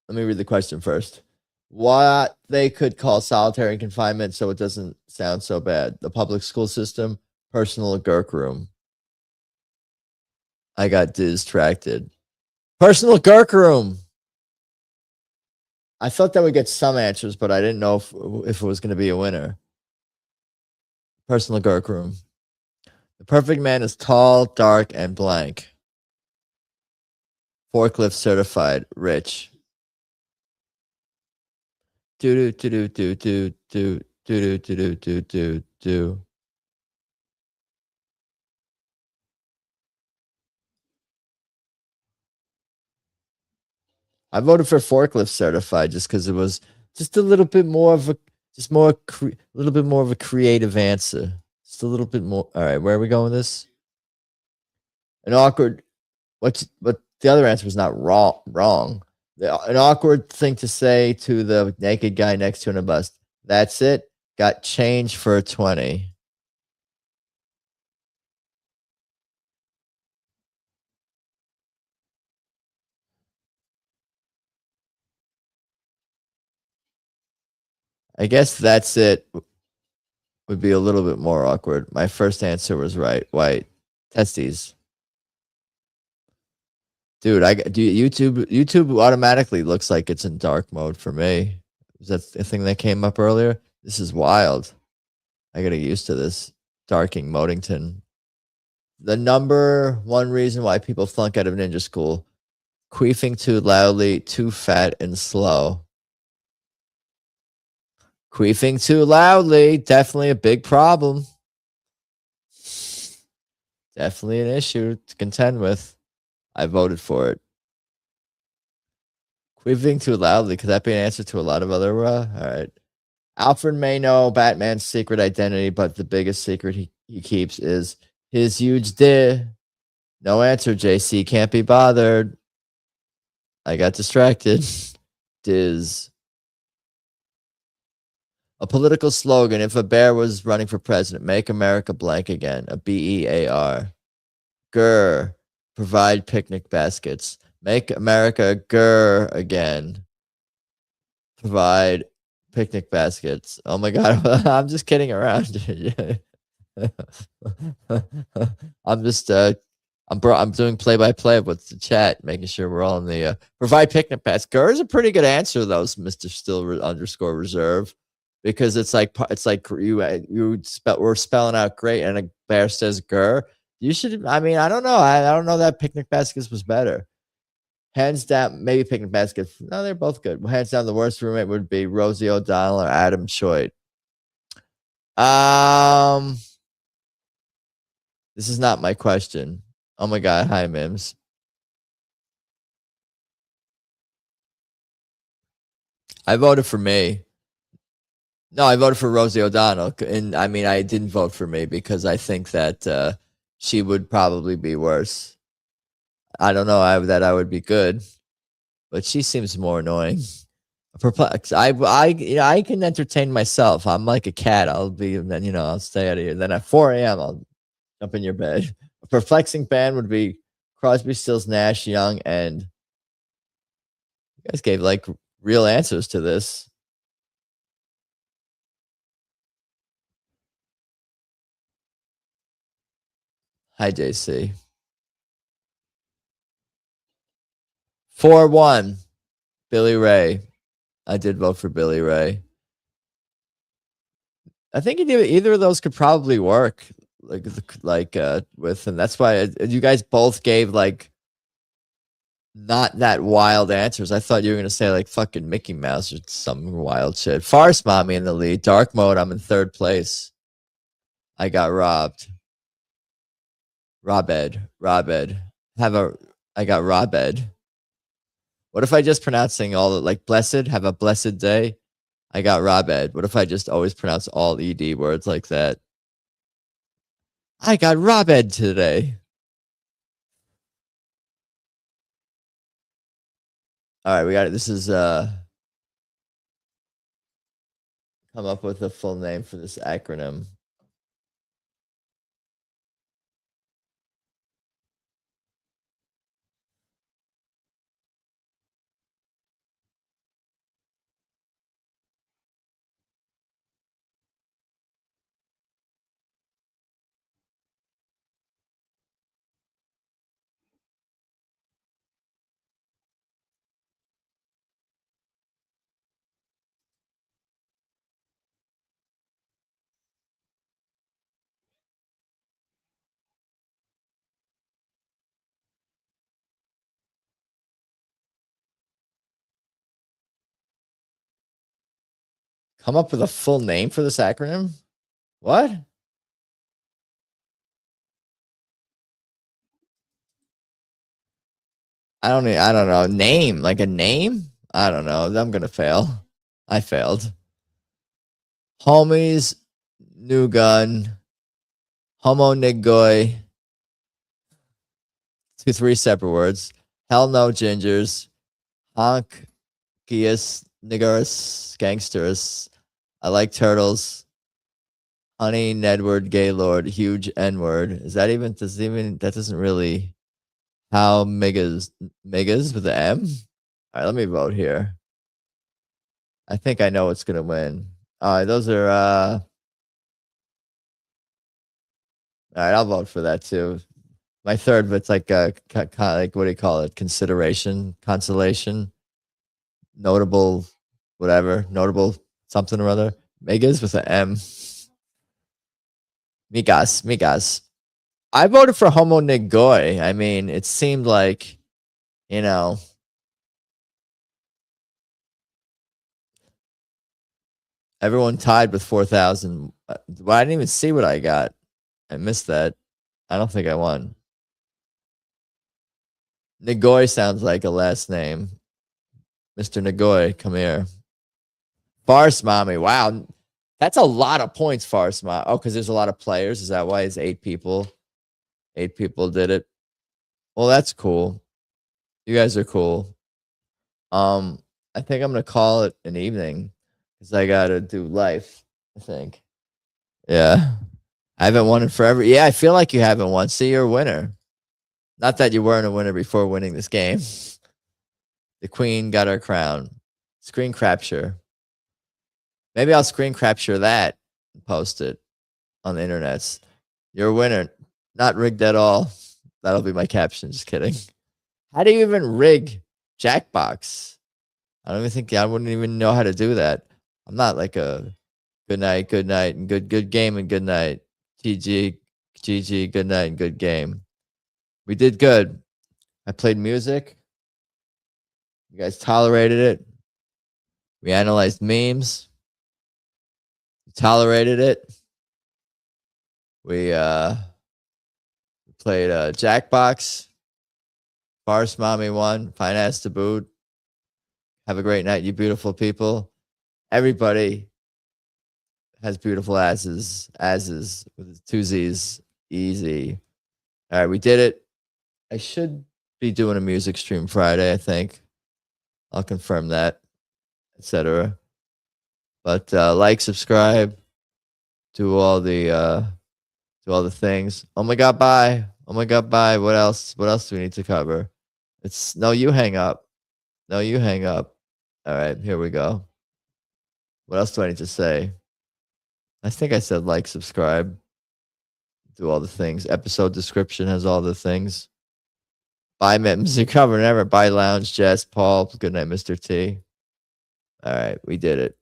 Let me read the question first. What they could call solitary confinement so it doesn't sound so bad. The public school system, personal Gurk room. I got distracted. Personal Gurk room. I thought that would get some answers, but I didn't know if it was going to be a winner. Personal Gurk room. The perfect man is tall, dark, and blank. Forklift certified, rich. Do do do do do do do do do do do do. I voted for forklift certified just because it was just a little bit more of a little bit more of a creative answer. Just a little bit more. All right, where are we going with this? An awkward. But the other answer was not wrong. An awkward thing to say to the naked guy next to in a bus. That's it. Got change for a 20. I guess that's it. Would be a little bit more awkward. My first answer was right. White. Testes. Dude, YouTube automatically looks like it's in dark mode for me. Is that the thing that came up earlier? This is wild. I gotta get used to this. Darking Modington. The number one reason why people flunk out of ninja school. Queefing too loudly, too fat, and slow. Queefing too loudly, definitely a big problem. Definitely an issue to contend with. I voted for it. Queefing too loudly, could that be an answer to a lot of other? All right. Alfred may know Batman's secret identity, but the biggest secret he keeps is his huge dick. No answer, JC. Can't be bothered. I got distracted. Diz. A political slogan. If a bear was running for president, make America blank again. A BEAR. Grr. Provide picnic baskets. Make America grr again. Provide picnic baskets. Oh my God. I'm just kidding around. I'm just I'm doing play-by-play with the chat, making sure we're all in the provide picnic baskets. Grr is a pretty good answer, though, Mr. Still _ reserve, because it's like we're spelling out great, and a bear says grr. You should. I mean, I don't know. I don't know that picnic baskets was better. Hands down, maybe picnic baskets. No, they're both good. Hands down, the worst roommate would be Rosie O'Donnell or Adam Choit. This is not my question. Oh my God. Hi, Mims. I voted for me. No, I voted for Rosie O'Donnell. And I mean, I didn't vote for me because I think that she would probably be worse. I don't know that I would be good, but she seems more annoying. Perplexed. I can entertain myself. I'm like a cat. I'll be, I'll stay out of here. Then at 4 a.m., I'll jump in your bed. A perplexing band would be Crosby, Stills, Nash, Young, and you guys gave like real answers to this. Hi, JC. 4-1. Billy Ray. I did vote for Billy Ray. I think either of those could probably work, with, and that's why you guys both gave like not that wild answers. I thought you were gonna say like fucking Mickey Mouse or some wild shit. Farce Mommy in the lead. Dark Mode, I'm in 3rd place. I got robbed. Robed. I got Robed. What if I just pronouncing all the like blessed? Have a blessed day. I got Robed. What if I just always pronounce all ED words like that? I got Robed today. All right, we got it. This is come up with a full name for this acronym. Come up with a full name for this acronym? What? I don't know. Name, like a name? I don't know. I'm gonna fail. I failed. Homies, new gun, homo niggoy. 3 separate words. Hell no gingers. Honk, gius, niggers, gangsters. I like turtles. Honey, Nedward, Gaylord, huge N-word. That doesn't really. How megas with the M? All right, let me vote here. I think I know what's gonna win. All right, those are all right, I'll vote for that too. My third, but it's like like what do you call it? Consolation, notable, whatever, notable something or other. Megas with an M. Migas. I voted for Homo Niggoy. I mean, it seemed like, everyone tied with 4,000. Well, I didn't even see what I got. I missed that. I don't think I won. Nagoy sounds like a last name. Mr. Nagoy, come here. Farce Mommy. Wow. That's a lot of points, Farce Mommy. Oh, because there's a lot of players. Is that why it's 8 people? 8 people did it. Well, that's cool. You guys are cool. I I think I'm gonna call it an evening because I gotta do life. I think. Yeah. I haven't won in forever. Yeah, I feel like you haven't won. See, you're a winner. Not that you weren't a winner before winning this game. The queen got her crown. Screen capture. Maybe I'll screen capture that and post it on the internets. You're a winner. Not rigged at all. That'll be my caption. Just kidding. How do you even rig Jackbox? I don't even think I wouldn't even know how to do that. I'm not like a good night, and good game and good night. GG, good night and good game. We did good. I played music. You guys tolerated it. We analyzed memes. You tolerated it. We played Jackbox. Farce Mommy won. Fine ass to boot. Have a great night, you beautiful people. Everybody has beautiful asses with 2 Z's. Easy. All right, we did it. I should be doing a music stream Friday, I think. I'll confirm that, etc. But like, subscribe, do all the things. Oh my god, bye. Oh my god, bye. What else? What else do we need to cover? It's no, you hang up. No, you hang up. All right, here we go. What else do I need to say? I think I said like, subscribe, do all the things. Episode description has all the things. Bye, Mittens. You're covering ever. Bye, Lounge, Jess, Paul. Good night, Mr. T. All right, we did it.